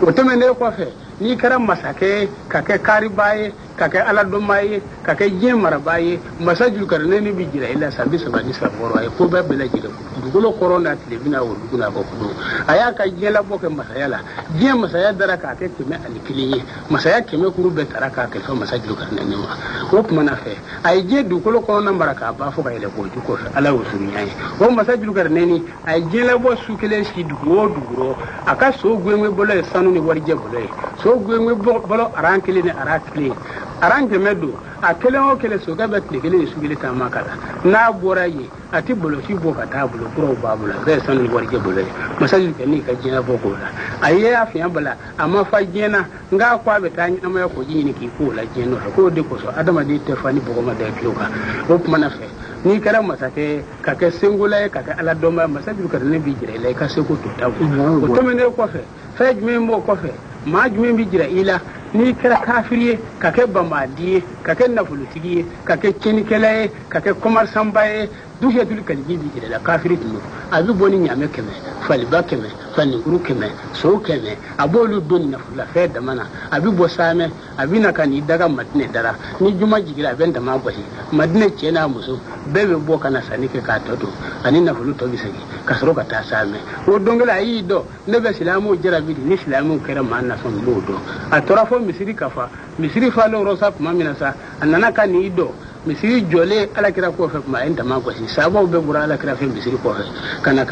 o teme ne ko fe ni kara masake ka ke kari baye ka ke ala do maye ka ke je mara baye masajul karne ni bi jira ila sabi sabani saboro ay ko ba bela jira dugulo corona tilebina o duguna ko kudo aya ka je la boke masaya la je masaya dara ka ke kime alikiliye masaya kime kuru be taraka ke fa masajul karne ni ma ko kuma na fe ay je dugulo corona baraka ba fo ka ile ko ko ala o sunyai o masajul karne ni ay je la bo sukele shi duguro aka so gwenwe bolo e sanu ni warje bolo e so gwenwe bolo arankili ni arakili aranje medo akele o kele so ga bet legele su gele ta makala na bora yi ati bolo shi bo ka ta bolo kuro babula be sanu ni warje bolo e masajul karne ka jina boko la aye afiyan bala amma fa jina nga kwa be ta nyama ya ko jini ki ko la jino ko de ko so adama de tefani boko ma da kiyoka o kuma na fe ni kara masake ka ke singula ka ka ala doma masajul karne bi jira ile ka se ko to ta ko to mene ko fe fe jumi mo ko fe ma jumi bi jira ila ni kara kafiriye ka ke bambadiye ka ke nafulutigiye ka ke kinikelaye ka ke komar sambaye duhe dul kalbi bi jira la kafiri tunu abi boni nyame keme faliba keme faninguru keme so keme abolu don nafula fe da mana abi bosame abi na kan idaga madine dara ni juma jigira ben da magwahi madine cena muso bebe bo kana sani ke ka toto ani nafulu to bisagi kasro ka ta same o dongala yi do ne be silamu jira bi ni silamu kera manna son bodo atorafo misiri kafa misiri falo rosa kuma minasa annana kan ni do misiri jole ala kira ko fe kuma enta ma gosi sabo be bura ala kira fe misiri ko fe kana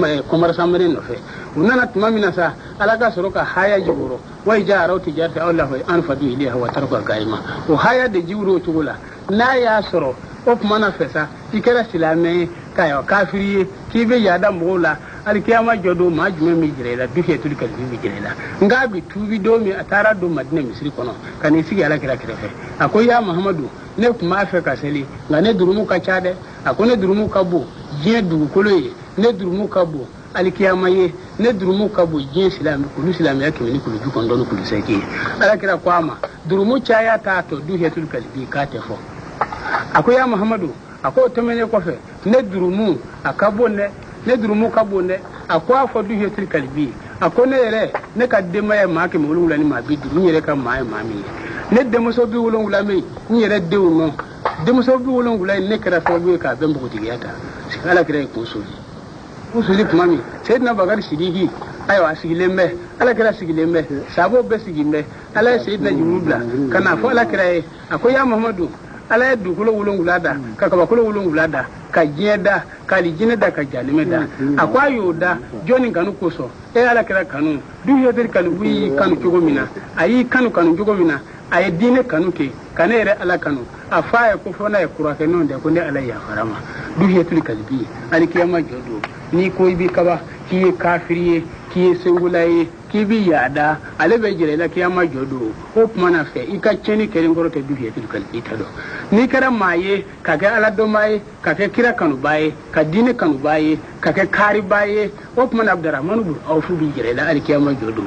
me komar samare no fe unana tuma minasa ala ka soroka haya jiburo wai ja rawti jarti Allah wa anfadu ilaha wa tarka gaima o haya de jiwro tugula na ya soro o kuma na fesa ikera silame kayo kafiri kibe yada mola alkiyama jodo ma jume mi jirela duhe tul kalbi mi jirela ngabi tubi do mi atara do madina misri kono kani sigi ala kira kira fe akoy ya muhammadu ne kuma fe kaseli ngane durumu ka chade akone durumu kabo je du koloye ne durumu kabo alkiyama ye ne durumu kabo je silam kulu silam ya kimi kulu ju kondo kulu seki ala kira kwama durumu chaya ta to duhe tul kalbi ka tefo akoy ya muhammadu ako tomene ko fe ne durumu akabo ne durumu kabonde akwa fo du hetil kalbi akone re ne ka dema ma ke mo wulula ni ma bi du nyere ka ma mi ne demo so bi wulula mi nyere de wono demo so bi wulula ne kara fo bi ka bembo tigiyata ala kire ko suli kuma mi sayyidina bagar sidiki ayo asigilembe ala kira sigilembe sabo be sigimbe ala sayyidina jumubla kana fo ala kire akoya muhammadu ala du kulo wulungulada ka kulo wulungulada ka jeda ka lijineda ka jalimeda akwa yoda joni kanu koso ala kira kanu du yedir kanu wi kanu jogomina ayi kanu jogomina ay dine kanu ke kanere ala kanu afaye ko fona e kurake non de ko ne ala ya farama du yetul kalbi ali kiyama jodo ni ko bi kaba ki kafiriye ki sengulaye ki bi yada ale be jere la kiyama jodo o mana fe ika cheni keren goro te du yetul kalbi tado ni kara maye kake ala do maye kake kira kanu baye ka dine kanu baye kake kari baye o mana abdurrahman bu awfu bi jere la ali kiyama jodo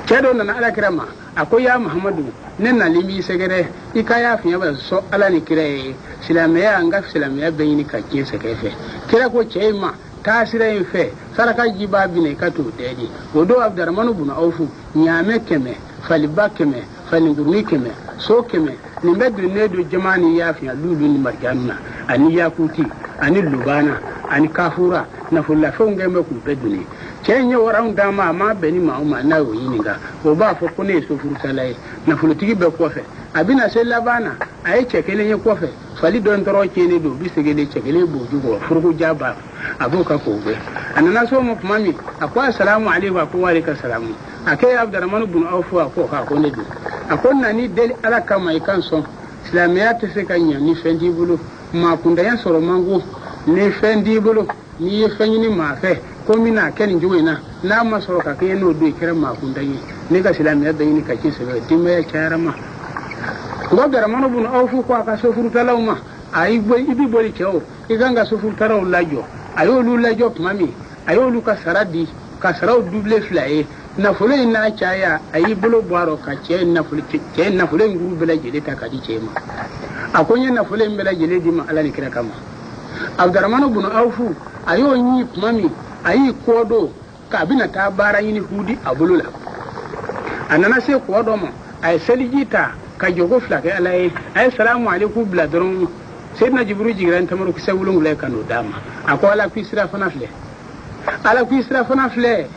kedo na ala kirama akoy ya muhammadu nen na limi segere ikaya fiya ba so ala ni kire silamiya anga silamiya bayini ka kin sekefe kira ko chema tasira yin fe saraka jiba bine ka to dedi wodo abdurrahman ibn awfu nyame keme faliba keme falingurni keme so keme ni medru nedo jamani ya fiya lulu ni marjanna ani yakuti ani lubana ani kafura na fulla fonge me ku beduni chenye waran dama ma beni ma na yoyininga o ba fo ko ne so furusalaye na fulutigi be ko fe abina se labana ay chekele ye ko fe fali don toro chene do bisegele chekele boju go furgu jaba abuka ko be anana so mo mami akwa assalamu alaykum wa alaykum assalam akay abdurrahman ibn awf ko ha ko ne do akonna ni del ala kama ikanso islamiyat se kanya ni fendi bulu ma kunda yan soro mango ni fendi bulu ni fenyi ma fe ko mina ken juwena na masoro ka ke no do kira ma kunda yi ne ga islamiyat da yini ka kin se be dimbe charama godara mano bun awfu ko aka so furu talawma ay boy ibi boli cew iganga so furu taraw lajo ayo lu lajo mami ayo lu ka saradi ka saraw double flaye na fulu ina chaya ayi bulo baro ka ce na fulu ce na fulu nguru bela jele ta ka di ce ma akonya na fulu bela jele di ma ala ni kira kama abdurrahman ibn awfu ayo nyi mami ayi kodo ka bina ta bara yini hudi abulula anana sai ko do mo ay salijita ka jogo flake alai ay salamu alaikum bladron sayyidina jibril jigran tamaru kisa wulun le kanu dama akola ku isra fanafle ala ku isra fanafle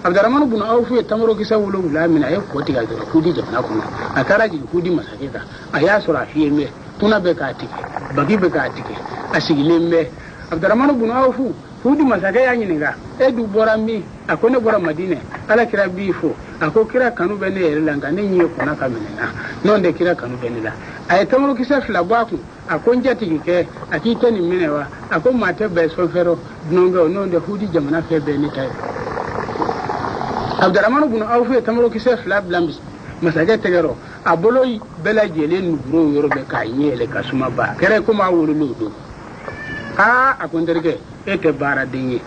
abdurrahman ibn auf tamaru kisa wulun la min ay ko tiga do hudi jamna ko akara ji hudi masakeka aya sura fiye me tuna be ka tike bagi be ka tike asigile me abdurrahman ibn auf hudi masaka ya nyiniga edu bora mi akone bora madine ala kira bifo ako kira kanu bene yelanga ne nyi ko na kamena non de kira kanu bene la ay tamro kisa fla baku ako njati ke akite ni minewa ako mate be so fero nonga non de hudi jamana fe bene tay abdurrahman ibn auf tamro kisa fla blambis masaka tegero aboloy bela jele nubro yoro be kayele kasuma ba kere ko ma wulu ludo akonderge ete bara dingi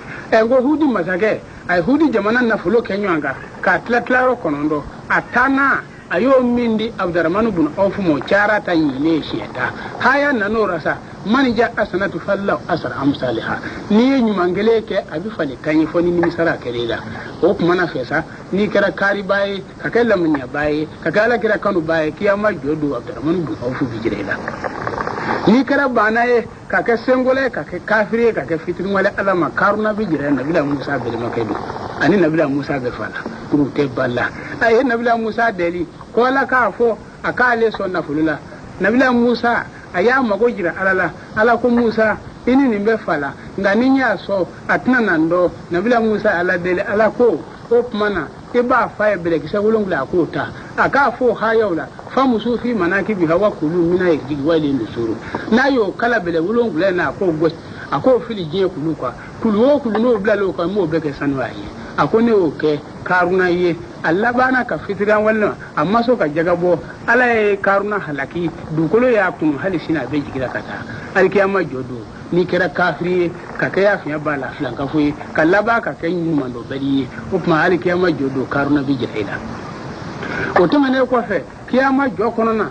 go hudi masake ay hudi jamana na fulo kenywanga ka tlatlaro konondo atana ayo mindi abdurrahman ibn auf mo chara ta yile sheta haya nanorasa manija asanatu fallahu asar amsalha ni nyumangele ke abi fale kanyi foni ni misara kelela o kuma na fesa ni kera kari baye kakela munya baye kakala kira kanu baye kiyama jodo abdurrahman ibn auf bijirela ni kara bana ye ka ke sengole ka ke kafire ka ke fitrin wala alama karuna bijira nabila musa be makaido ani nabila musa be fala kuru te balla ay nabila musa deli ko la ka fo akale so na fulula nabila musa aya mago jira ala ko musa ini ni be fala ngani nya so atna nando nabila musa ala deli ala ko opmana iba fa bele kisa wulungla ko ta aka fo hayawla famusu fi manakibi hawa kulu mina yiji wale nusuru nayo kala bele wulungla na ko go ako fili je kulu kwa kulu no bla lo kwa mo beke sanwaye ako ne o ke karuna ye Allah bana ka fitiran wallan amma so ka jagabo ala e karuna halaki dukolo ya kunu halisina be jigira kata alkiyama jodo ni kira kafiri ka kaya fiya bala flan ka fuyi kallaba ka kan yin mando bari o kuma alkiyama jodo karuna bi jira o to mane ko fe kiyama jo kono na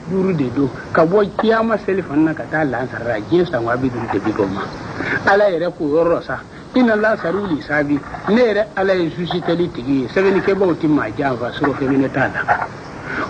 duru de do ka bo kiyama selifan na ka ta lan sarra je san wa bi duru de bi goma ala yere ko yorosa inna la saruli sabi nere ala yesusi tali tigi sabeni ke bawti ma java suro fe mine tala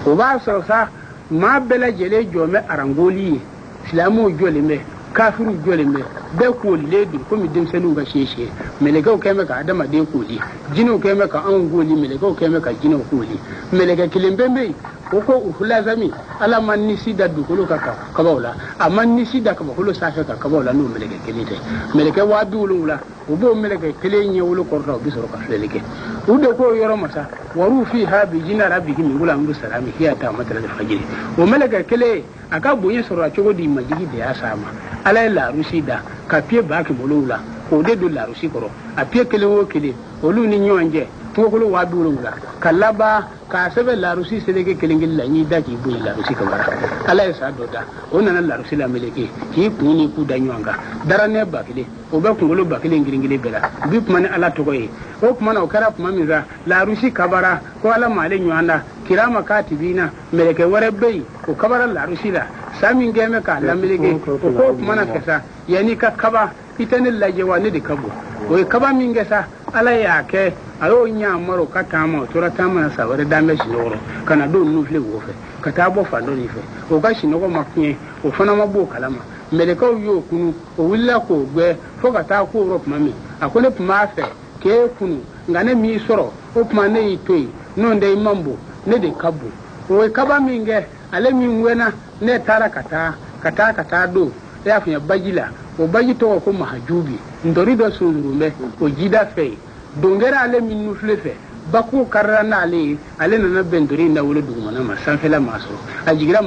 o ba so sa ma bela jele jome arangoli islamu jole me kafiru jole me be ko le du ko mi dem senu ga sheshe melega ke me ka adama de ko li jino ke me ka an goli melega ke me ka jino ko li melega kilembe me ko uhula zami ala man nisi da du ko ka kabawla amman nisi da ka ko sa ka kabawla no melega kelite melega wa duulula o bo melega kelenye wulu ko raw bisoro ka feleke ude ko yoro masa waru fi ha bi jina rabbihi min gula amru salami hiya ta matala fajiri o melega kele aka bonye soro achogo di majigi de asama ala la rusida ka pie ba ke bolula ko de do la rusi koro a pie kele wo kele olu ni nyonje to ko wa duulula kalaba ka sebe la rusi seleke kelengel la ni da ki bu la rusi ka bara ala ya sa doda ona na la rusi la meleke ki kuni ku da nyonga darane ba kele o be kungolo ba kele ngiringile bela bi kuma ne ala to koyi o kuma na o kara kuma min za la rusi kabara ko ala male nyanda kirama katibina meleke wore bei o kabara la rusi la samin geme ka la meleke ko kuma na kesa yani ka kaba itane la je wani de kabo o kaba min gesa ala ya ke ayo nya maro katama tora tama na saware dambe sinoro kana do nufle wofe katabo fando ni fe o ga sinogo makye o fana mabo kalama meleka yo kunu o willa ko gbe fo kata ko rop mami akole puma fe ke kunu ngane mi soro o puma ne itoi no ndey mambo ne de kabu o kaba minge ale mi wena ne tara kata do ya funya bajila o baji to ko mahajubi ndori do sunrume o jida fe dongera ale min nufle fe baku karana ale na bendori na wolo duguma na masanfela maso ajigira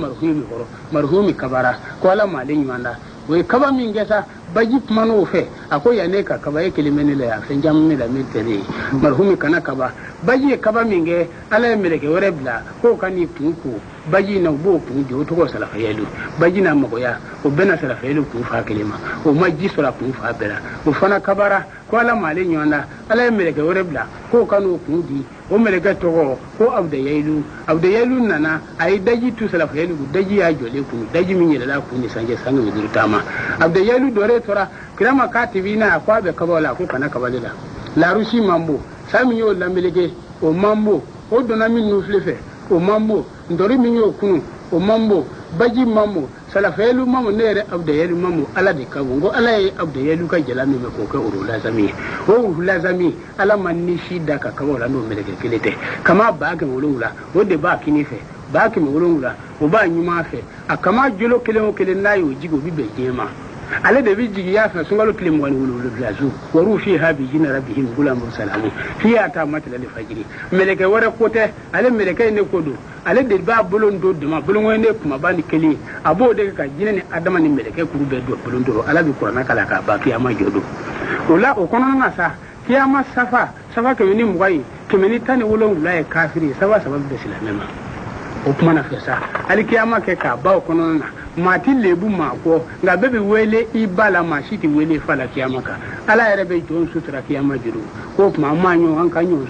marhumi kabara ko ala male nyanda we kaba min gesa baji mano fe ako yane ka kaba e kelimene la ya fe jamme la metere marhumi kana kaba baji kaba minge ala meleke wore bla ko kani kunku baji na bo kun jo to ko sala fayelu baji na magoya o bena sala fayelu ku fa kelima o maji sala ku fa bela o fana kabara ko ala male nyanda ala meleke wore bla ko kanu kudi o meleke to ko abda yelu nana ay daji tu sala fayelu daji ya jole ku daji min yela ku ni sanje sanga mi tama abda yelu dore tora kirama katibina akwa be kabala ko kana kabalila la Russie mambo sami yo la meleke o mambo o dona min no flefe o mambo ndori min yo kunu o mambo baji mambo sala felu mambo nere abda yelu mambo ala de kabungo ala ye abda yelu ka jalami me ko ka urula zami o urula zami ala manni shida ka kawola no meleke kelete kama ba ga wolula o de ba kinife ba ke me wolula o ba nyuma fe akama jolo kele o kele nayo jigo bibe jema ale de bi jigi ya fa sungalo kilim wani wulu blazu waru fi habi jina rabbihim gulam salamu fi ata matla li fajri meleke wara kote ale meleke ne kodo ale de ba bolon do de ma bolon wene kuma bani keli abo de ka jina ni adama ni meleke kuru be do bolon do ala bi qur'ana kala ka ba kiyama jodo ola o kono na sa kiyama safa ke ni mugai ke ni tani wolon la kafiri safa be silamema o kuma na fesa ali kiyama ke ka ba o kono na mati lebu mako nga bebe wele ibala mashiti wele fala kiyama ka ala yare be jon sutura kiyama jiru ko kuma manyo an kanyo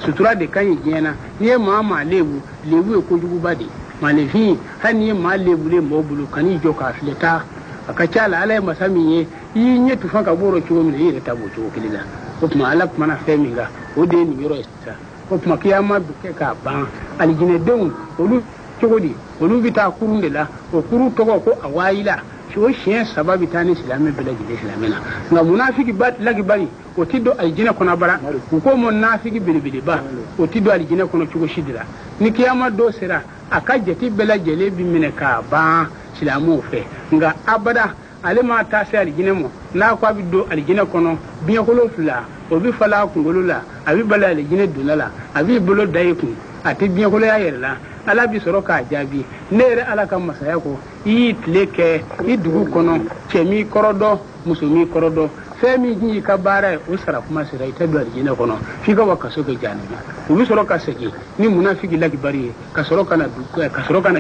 sutura de kan yena ye mama lebu e ko jugu bade malefi hani ma lebu le mobulu kani jo ka fleta aka chala ala masami ye yi nye tufaka boro chuo mi yire tabo chuo kilila ko kuma ala kuma na feminga o de ni yoro sta ko kuma kiyama ke ka ba alijine deun olu chogodi olu bita kurunde la o kuru togo ko awayila so shen sababi tani silame belaji de silamena nga munafiki bat lagi bari o tiddo aljina kona bara ko munafiki bilibili ba o tiddo aljina kono chugo shidira ni kiyama do sera akajeti belaji le bi mine ka ba silamu fe nga abada alema ta se aljina mo na ko abiddo aljina kono biya ko fula o bi fala kungolo la abi bala aljina dunala abi bolo dayiku ati biya ko ya yerla ala bi soro ka jabi nere ala ka masaya ko yi tleke yi dugu kono chemi korodo musumi korodo femi ji ka bara o sara kuma sira ita do aljina kono fi ka wakaso ke janibi o bi soro ka seki ni munafiki lagi bari ka soro kana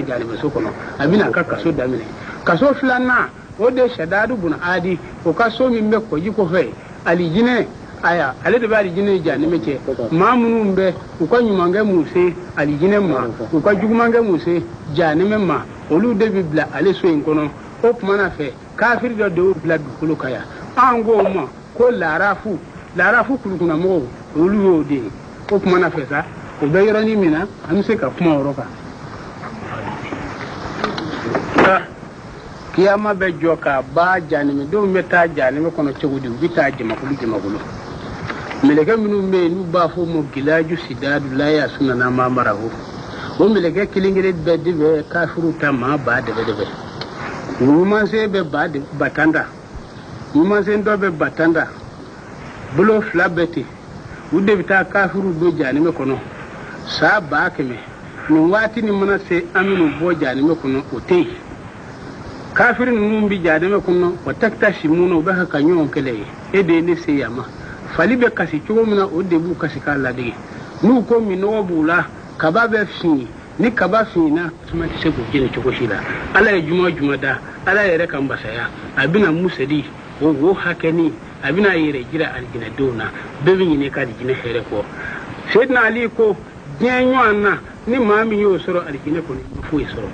janibi so kono abina ka kaso damine kaso flana o de shadadu bun adi o kaso mi me ko jiko fe alijine aya ale de bari jine jani meke mamunu mbe ko nyumange muse ali jine ma ko jugumange muse jani memma olu de bibla ale so en kono o kuma fe kafir do bla du kulu kaya ango ma ko larafu kulu kuna mo olu o de o kuma fe sa o be yorani mina amse ka kuma oroka kiyama be joka ba jani me do meta jani me kono chogudi bita jema kulu meleke minu me nu ba fo mo gilaju sidadu la ya sunna na ma marahu o meleke kilingire be dibe kafiru tama ba de mu man se be ba de batanda mu man se ndo be batanda bulo flabeti u de bita kafiru do jani me kono sa ba keme ni wati ni mona se aminu bo jani me kono o tei kafiru nu mbi jani me kono o takta shimuno be ha kanyo kele e de ne se yama fali be kasi cogo mina o debu kasi ka ladege nu ko mi no bula kaba be fi ni kaba fi na tuma ti se ko jine cogo shila ala ye juma da ala yere kan basaya abina musadi o wo hakeni abina yere jira aljina dona bebe ni ka aljina here ko sayyidina ali ko genyo anna ni mami yo soro aljina ko ni fu soro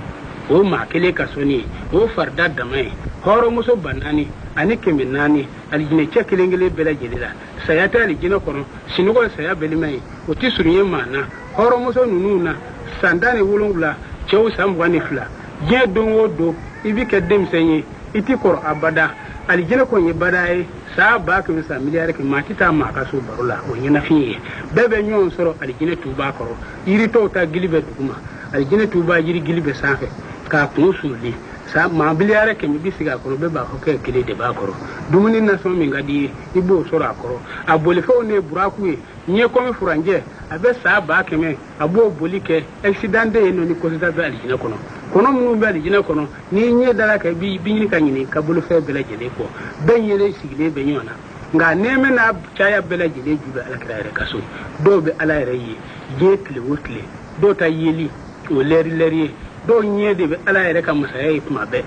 o ma kele ka soni o farda damai horo muso banani ani keminani aljina chekelengele bela jelila sayata aljina kono sinugo saya belimai o tisurye mana horo muso nununa sandane wulungula chew samwani fla je dongo do ibike demsenye iti kor abada aljina ko ye badae sa ba ke sa miliyar ke matita ma ka so barula o nyina fiye bebe nyon soro aljina tuba koro iri to ta gilibe duma aljina tuba yiri gilibe safe ka kunsuli sa ma biliyare ke mi bisiga ko be ba ko ke kele de ba ko dumuni na so mi ngadi ibo soro akoro abole fo ne buraku e nye ko mi furanje abe sa ba ke me abo bolike accident de no ni ko da ba aljina kono mu be aljina kono ni nye dala ka bi ni ka nyini ka bulu fe bele jele ko ben yele sigile be nyona nga neme na chaya bele jele juba ala kire kaso do be ala reyi je kle wotle do ta yeli o leri do nyede be ala yere kam masaya kuma be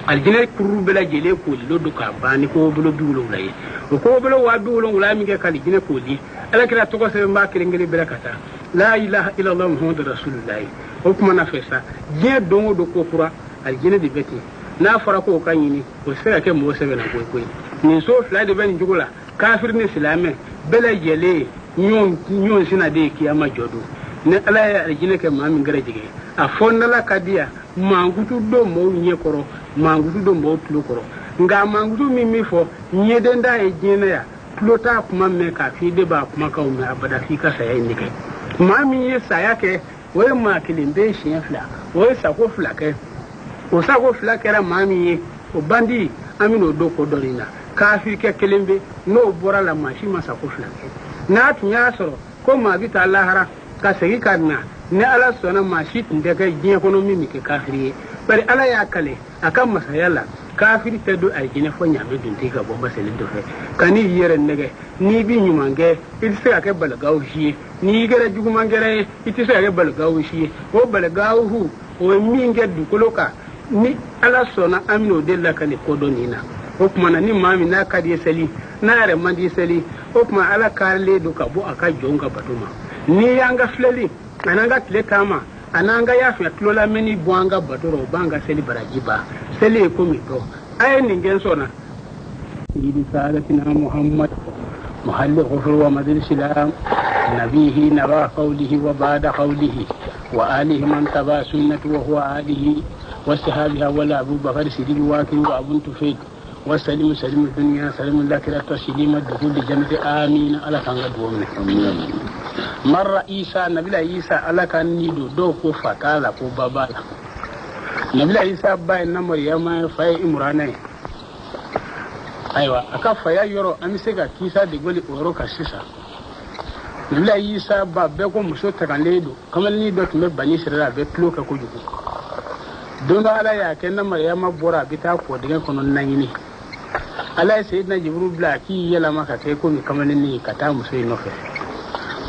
aljina kuru bela jele ko lodo ka bani ko bolo biwlo laye ko bolo wa biwlo la mi ke kali jine ko li ala kira to ko se mba kire ngeli bela kata la ilaha illa allah muhammadur rasulullah o kuma na fesa je dongo do ko kura aljina de beti na fara ko kanyini o se ke mo se be na ko ni so fla de ben jugula kafir ni islame bele jele nyon sina de kiyama jodu ne ala ya aljina ke ma min gare jige a fonna la kadiya mangutu do mo nye koro mangutu do mo tulu koro nga mangutu mi fo nye den da e jina ya plota kuma me ka fi de ba kuma ka umma abada fi ka saya indike ma mi ye saya ke we ma kilimbe shi fla we sa ko fla ke o sa ko fla ke ra ma mi ye o bandi amino do ko dorina ka fi ke kilimbe no bora la ma shi ma sa ko fla ke na tunya soro ko ma bi ta lahara ka segi kadna ne ala sona ma shi tinde ka jin ekonomi mi ke kafiri bari ala ya kale akan masayala kafiri te do ay jine fo nyame dunti ka bomba selin do fe kani yere nege ni bi nyumange iti se ake balagaw shi ni gere jugumangere iti se ake balagaw shi o balagaw hu o minge du koloka ni ala sona amino de la kale kodonina o kuma na ni mami na kadi seli na re mandi seli o kuma ala karle do ka bo aka jonga batuma ni yanga fleli ananga tletama ananga ya fi atlola meni buanga batoro banga seli barajiba seli ko mito ay ni ngen sona yidi sadatina muhammad muhalli ghufur wa madil silam nabihi naba qawlihi wa ba'da qawlihi wa alihi man taba sunnatu wa huwa alihi wa sahabiha wa abu bakr siddiq wa kin wa abun tufid wa salim dunya salim lakira taslima dukhul jannati amin ala kanga duwamne marra isa nabila isa ala kan nido do ko fatala ko babala nabila isa bay na maryama fay imrana aywa aka faya yoro amisega kisa de goli oro ka sisa nabila isa ba be ko muso takaledo kamal ni do me bani sirra be kloka ko jugo don ala ya ken na maryama bora bita ko de ko non nangini ala sayyidina jibril blaki yala maka kai ko mi kamal ni kata muso no fe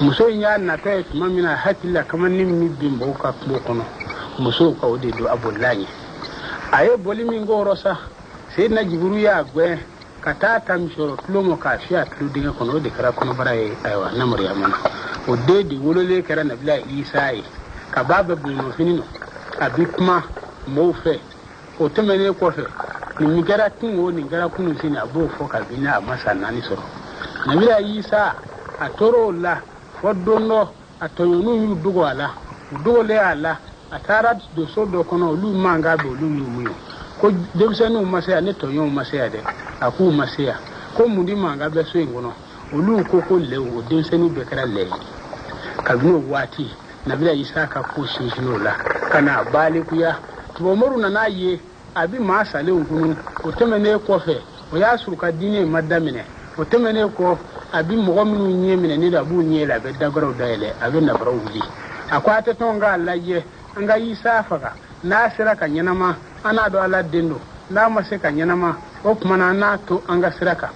muso ya na ta kuma mina hakilla kamar nimmi bin boka ko kono muso ka ode do abullani aye boli min goro sa sai na jiburu ya gwe kata tam shoro tulomo ka fiya tulu dinga kono de kara kono baraye aywa na maryama o de di wolole kara na bila isa yi ka baba bu no finino abikma mo fe o temene ko fe ni mi gara tingo ni gara kunu sini abo fo ka bina amasa nani soro na bila isa atoro la wadonno atoyonu yu dugo ala dugo le ala atara do so do kono lu manga be lu muyo ko debsenu masaya ne toyon masaya de aku masaya ko mundi manga be so ngono olu ko le o debsenu be kara le kabino wati nabila isaka ko shinjino la kana bali kuya to moru na naye abi ma sale ngunu o temene ko fe o ya suruka dine madamine o temene ko abi mo minu nyemine ni da bu nyela be dagoro daile abi na baro wuli akwata tonga allaye anga isa faga nasira kan yanama ana do ala dendo na mase kan yanama o kuma na to anga siraka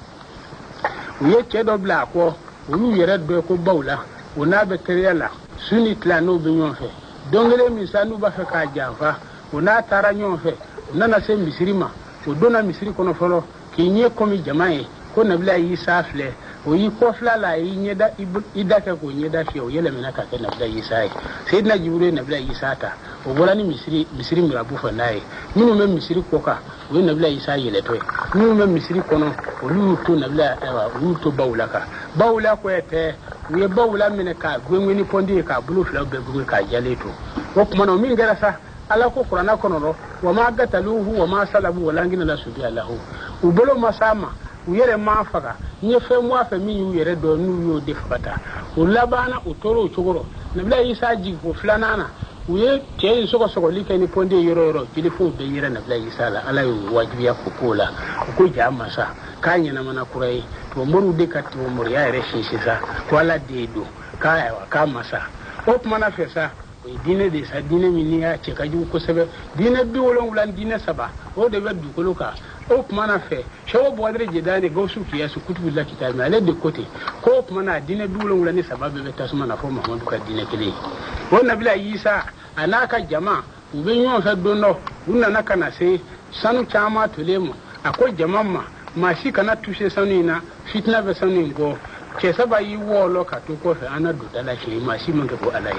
uye kedo bla ko ulu yere do ko bawla ona be terela suni tlano be nyon fe dongele mi sanu ba fe ka java ona tara nyon fe nana se misirima o dona misiri kono folo ki nye komi jamae ko nabila isa fle o yi ko fla la yi nyeda idaka ko nyeda fi o yele mena ka ke nabila isa sayyidina jibril nabila isa ta o bolani misiri mi abu fa nae minu me misiri koka o nabila isa yele to minu me misiri kono o lu to nabila o to bawla ko ete we bawla mena ka gwenweni pondi ka bulu fla be gwe ka jale to o kuma no min gara sa ala ko qur'ana kono ro wa ma gataluhu wa ma salabu wala ngina la subi alahu u bolo masama u yere ma faga nye fe mo afa mi yu yere do nu yo defata u labana u toro chogoro nabila isa ji ko flanana u ye te soko likeni ponde yoro tilifo be yere nabila isa la ala yu wajibi ya kokola ko jama sa kanya na mana kurai to moru de katti mo mor ya yere shishisa wala dedo kaya wa kama sa o mana fesa dine de sa dine mini ya ce kaji ko sebe dine bi wolon wulan dine saba o de be du koloka o kuma na fe shawo bo wadre je dane gausu ki yasu kutubu la kitabi ale de côté ko kuma na dine bi wolon wulan saba be tasuma na fo muhammadu ka dine kele o nabila isa anaka jama ube nyon fa donno unna naka na se sanu chama tolemo akwai jama'ma ma shi kana tushe sanu ina fitna be sanu go ke saba yi wolo ka to ko fa ana do dala shi ma shi mun ko alai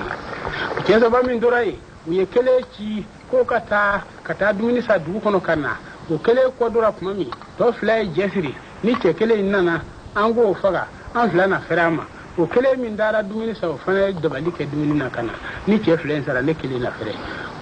ke saba min dorai uye kele ci ko kata dumini sa du kono kana o kele ko dora kuma mi to fly jesri ni ke kele nana ango faga an fila na fɛrɛ a ma o kelen min dara dumuni sa o fana ye dabali kɛ dumuni na ka na ni cɛ fila in sara ne kelen na fɛrɛ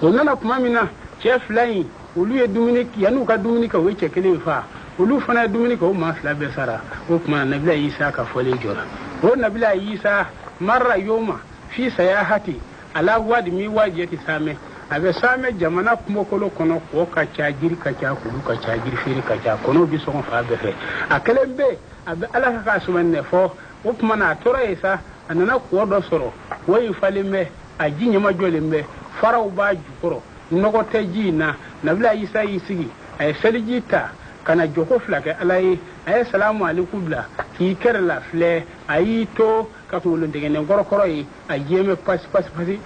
o nana tuma min na cɛ fila in olu ye dumuni yan'u ka dumuni kɛ o ye cɛ kelen fa olu fana ye dumuni kɛ o maa fila bɛɛ sara o tuma nabila isa ka fɔlen jɔra o nabila isa marra yoma fi sayahati ala wadi mi wajiyati same a bɛ same jamana kungokolo kɔnɔ kɔ ka ca jiri ka ca kulu ka ca jiri feere ka ca kɔnɔw bi sɔgɔn fa bɛɛ fɛ a kelen bɛ a bɛ ala ka sɔmɛnɛ fɔ o tuma na a tora yen sa a nana kɔ dɔ sɔrɔ wo in falen bɛ a ji ɲɛma jɔlen bɛ faraw b'a jukɔrɔ nɔgɔ tɛ ji in na nabila isa y'i sigi a ye seliji ta ka na joko fila kɛ ala ye a ye salamu aliku bila k'i kɛrɛ la filɛ a y'i to ka kunkolo dɛgɛnɛ kɔrɔkɔrɔ ye a jɛmɛ pasi pasi pasi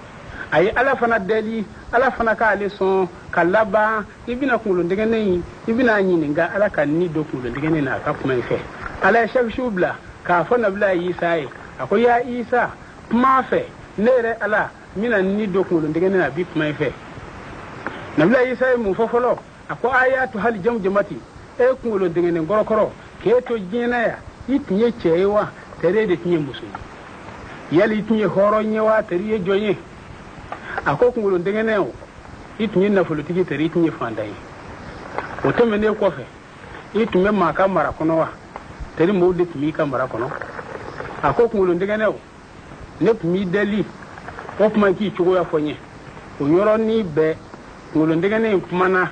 a ye ala fana deli ala fana k'ale sɔn ka laban i bɛna kunkolo dɛgɛnɛ in i bɛna ɲininka ala ka ni don kunkolo dɛgɛnɛ na a ka kuma in fɛ ala ye sɛbisiw bila k'a fɔ nabila isa ye a ko ya isa kuma fɛ ne yɛrɛ ala n bɛna ni don kunkolo dɛgɛnɛ na a bi kuma in fɛ nabila isa ye mun fɔ fɔlɔ a ko ayatu hali jamu jamati e kunkolo dɛgɛnɛ kɔrɔkɔrɔ k'e to diɲɛ ya i tun ye cɛ ye wa tere de tun ye muso ye yali i tun ye hɔrɔn ye wa teri ye jɔn ye a ko kunkolo dɛgɛnɛ o i tun ye nafolotigi teri i tun ye fantan ye o tɛmɛnen kɔfɛ i tun bɛ maa ka mara kɔnɔ wa teri mɔɔw de tun b'i ka mara kɔnɔ a ko kunkolo dɛgɛnɛ o ne tun b'i deli o kuma k'i cogoya fɔ n ye o yɔrɔnin bɛɛ kunkolo dɛgɛnɛ in kumana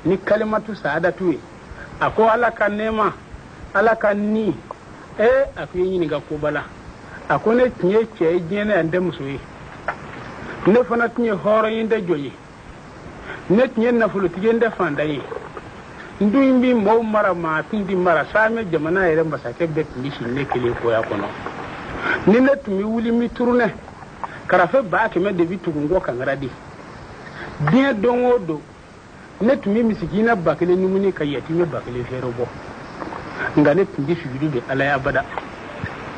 ni kalimatu saadatu ye a ko ala ka nɛɛma ala ka ni a ko ye ɲininka koba la a ko ne tun ye cɛ ye diɲɛ na yan n tɛ muso ye ne fana tun ye hɔrɔn ye n tɛ jɔn ye ne tun ye nafolotigi ye n tɛ fantan ye n dun bi mɔɔw mara maa tun di mara saamɛ jamana yɛrɛ masakɛ bɛɛ tun bɛ sigi ne kelen koya kɔnɔ ni ne tun bɛ wuli mi turunɛ karafe 100 de bi tugu n kɔ kankara di diɲɛ don o don ne tun bɛ misikina 1000 numuni ka yatimɛ 1000 fɛrɛ bɔ nka ne tun tɛ sujudu de ala ye abada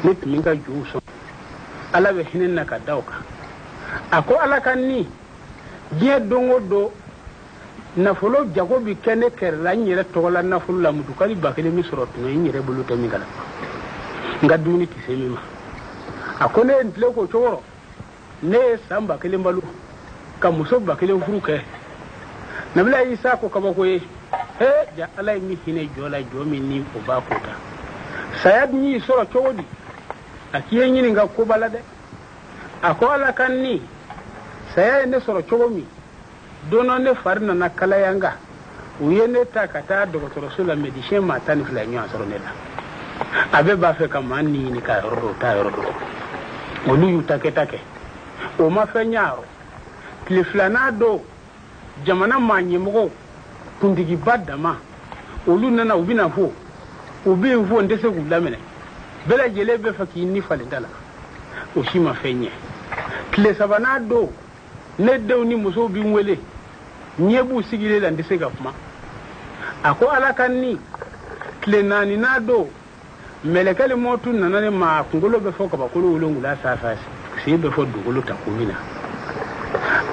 ne tun bɛ ka jow sɔn ala bɛ hinɛ na ka da o kan a ko ala ka ni diɲɛ don o don nafolo jago bi kɛ ne kɛrɛla n yɛrɛ tɔgɔ la nafolo la mutukali 1000 min sɔrɔ tuma n yɛrɛ bolo tɛ min kala n ka dumuni tɛ se min ma a ko ne ye n tile k'o cogo rɔ ne ye san 1000 balo ka muso 1000 furu kɛ nabila isa ko kabako ye ja ala ye min hinɛ jɔ la jɔ min ni o b'a ko ta saya dun y'i sɔrɔ cogo di a k'i ye ɲininka koba la dɛ a ko ala ka ni saya ye ne sɔrɔ cogo min don dɔ ne fari nana kalaya n kan u ye ne ta ka taa dɔgɔtɔrɔso la médecin maa 12 ɲɔgɔn sɔrɔ ne la a bɛɛ b'a fɛ ka maa ni ɲini k'a yɔrɔ dɔn o t'a yɔrɔ dɔn olu y'u ta kɛ o ma fɛn ɲɛ yɔrɔ tile 2nan don jamana maa ɲɛmɔgɔw kuntigiba dama olu nana u bɛna fɔ u bɛ yen fɔ n tɛ se k'u laminɛ bɛɛ lajɛlen bɛ fɛ k'i ni falen da la o si ma fɛn ɲɛ tile 3nan don ne denw ni musow bɛ n wele ɲɛ b'u sigilen la n tɛ se ka kuma a ko ala ka ni tile 4nan don mɛlɛkɛli mɔtu nana ne ma kunkolo bɛ fɔ kabakolo 7 sanfɛ sen bɛ fɔ dugukolo ta kun min na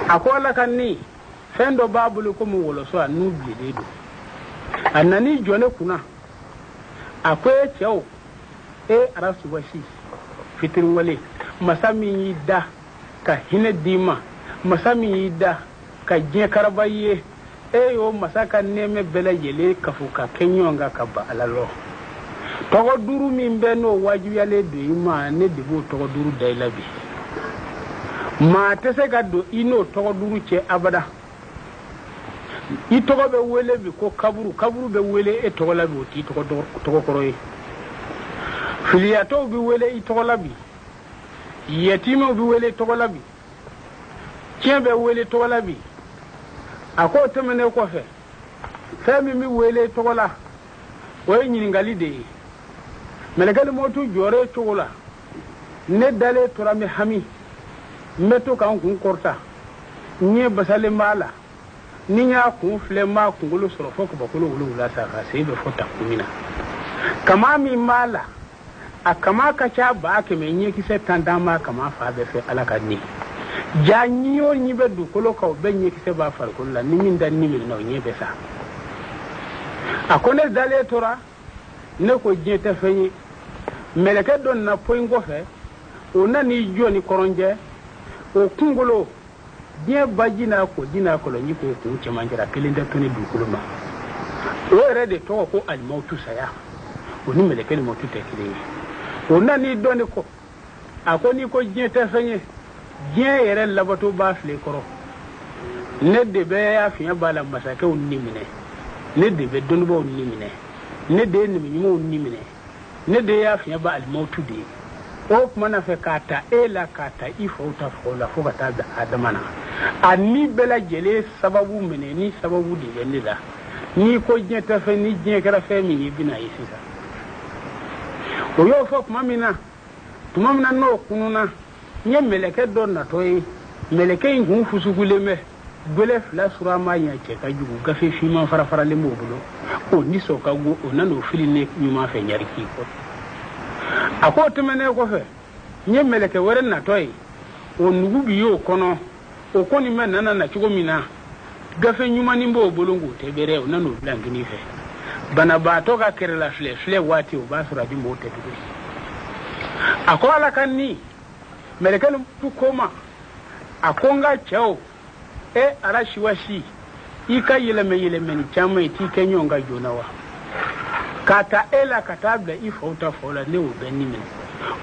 a ko ala ka ni fɛn dɔ b'a bolo komi wɔlɔsɔ a n'u bilen don a nani jɔ ne kunna a ko e cɛw arasubasi fitiriwale masa min y'i da ka hinɛ d'i ma masa min y'i da ka diɲɛ karaba ye e y'o masa ka nɛɛmɛ bɛɛ lajɛlen kafo ka kɛ ɲɔgɔn kan ka ban ala lɔ tɔgɔ 5 min bɛ n'o wajibiyalen don i ma ne de b'o tɔgɔ 5 da i la bi maa tɛ se ka don i n'o tɔgɔ 5 cɛ abada i tɔgɔ bɛ wele bi ko kaburu bɛ wele e tɔgɔ la bi o t'i tɔgɔ kɔrɔ ye filiyatɔw bɛ wele i tɔgɔ la bi yatimɛw bɛ wele tɔgɔ la bi tiɲɛ bɛ wele tɔgɔ la bi a ko tɛmɛnen kɔfɛ fɛn min bɛ wele tɔgɔ la o ye ɲininkali de ye mɛlɛkɛli mɔtu jɔre cogo la ne dalen tora n bɛ hami n bɛ to ka n kun kɔrɔta n ɲɛ basalen b'a la ni n y'a kun filɛ n b'a kunkolo sɔrɔ fɔ kabakolo 7 sanfɛ sen bɛ fɔ takun min na kama min b'a la a kama ka ca 100 ɲɛkisɛ 10 b'a kama fa bɛɛ fɛ ala ka ni ja ɲi o ɲi bɛ dugukolo kan o bɛɛ ɲɛkisɛ b'a farikolo la ni min da ni min na o ɲɛ bɛ sa a ko ne dalen tora ne ko diɲɛ tɛ fɛn ye meleke don na poin gofe o na ni joni koronje o kungolo die bajina ko dina ko ni ko ko chamanjira kelinde toni dukulu ma o re de to ko al mautu saya o ni meleke ni mautu tekile o na ni doni ko akoni ko jeta fanye bien yere labato ba fle koro ne de be ya fiya bala masake o ni mine ne de be donu bo ni mine ne de ni mi mo ni mine ne de ya fiya ba al mautu de o kuma na fe kata ela kata ifo utafola fo kata da adamana ani bela jele sababu mene ni sababu de yenida ni ko jeta fe ni je kara fe mi bina yisisa o yo fo kuma mina tumamna no kununa nye meleke don na toyi meleke ngun fusuguleme gole fla surama nya cheka jugu gafe fima fara le mobulo o ni so ka go o nano filine nyuma fe nyari kiko ako tumene ko fe nye meleke were na toyi o nugu biyo kono o koni men nana na chugo mina gafe nyuma ni mbo bolongo tebere o nano blangini fe bana ba to ka kere la fle wati o ba sura jimbo tetugo ako ala kanni meleke tu koma akonga chao arashi washi ika yele meni chama iti kenyonga jonawa kata ela katabla ifauta fola ne ubeni men